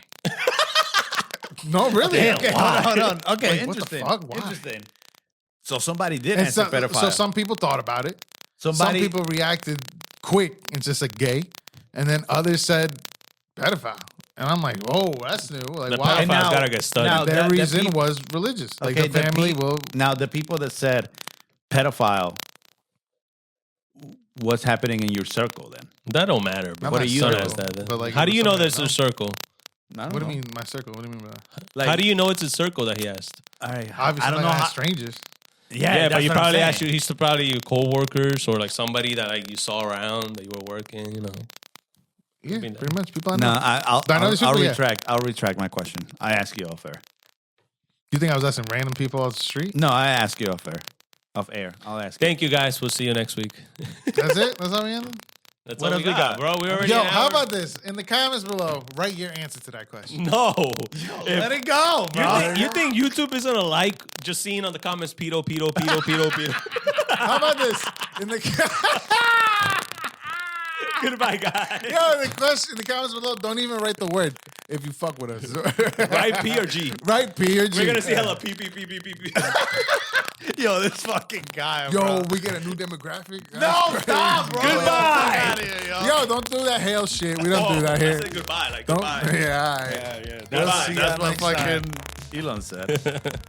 No, really.
Damn,
Okay,
why?
Hold on. Okay,
Like, what the
interesting.
fuck? Why?
Interesting. So somebody did
And
answer
so,
pedophile.
so some people thought about it.
somebody,
Some people reacted quick and just like gay, and then others said pedophile, and I'm like, whoa, that's new. Like,
The
why?
pedophile's
now-
gotta get studied.
now-
Their
the
reason
peop-
was religious. Like
Okay,
the family will.
Now, the people that said pedophile, what's happening in your circle then?
That don't matter, bro.
Not
What
my
do you
circle,
ask that? Then?
but, like,
How
it
do
was
you know
somebody
there's
I
a
know.
circle?
I don't
What do
know.
you mean, my circle? What do you mean by that?
Like,
How do you know it's a circle that he asked?
All right,
Obviously,
I don't
I'm
know
not gonna
how.
ask strangers.
Yeah, but
that's
you
what I'm
probably
saying.
actually he's probably your coworkers or like somebody that like you saw around that you were working. You know,
Yeah,
mean,
pretty much. People I know.
No, I'll
I know these people, yeah.
retract. I'll retract my question. I ask you off air.
You think I was asking random people off the street?
No, I ask you off air. Off air. I'll ask.
thank you guys. We'll see you next week.
That's it. That's how we ended.
That's
What
all
else
we
we
got,
got?
bro. We already.
Yo,
an
how
hour.
about this? In the comments below, write your answer to that question.
No?
Let it go, bro.
You think YouTube is gonna like just seeing on the comments pedo?
How about this? In the
Goodbye, guys.
yo, the question in the comments below, don't even write the word if you fuck with us.
Right, P or G?
Write P or G.
We're gonna see hella P.
Yo, this fucking guy,
Yo, we get a new demographic.
No,
That's
stop,
crazy.
bro.
Goodbye.
Get outta here, yo.
Yo, don't do that hail shit. We don't do that
I
here.
said goodbye, like
Don't.
goodbye.
Yeah, all right.
Yeah.
We'll
Goodbye.
see
That's
y'all
what
next time.
fucking Elon said.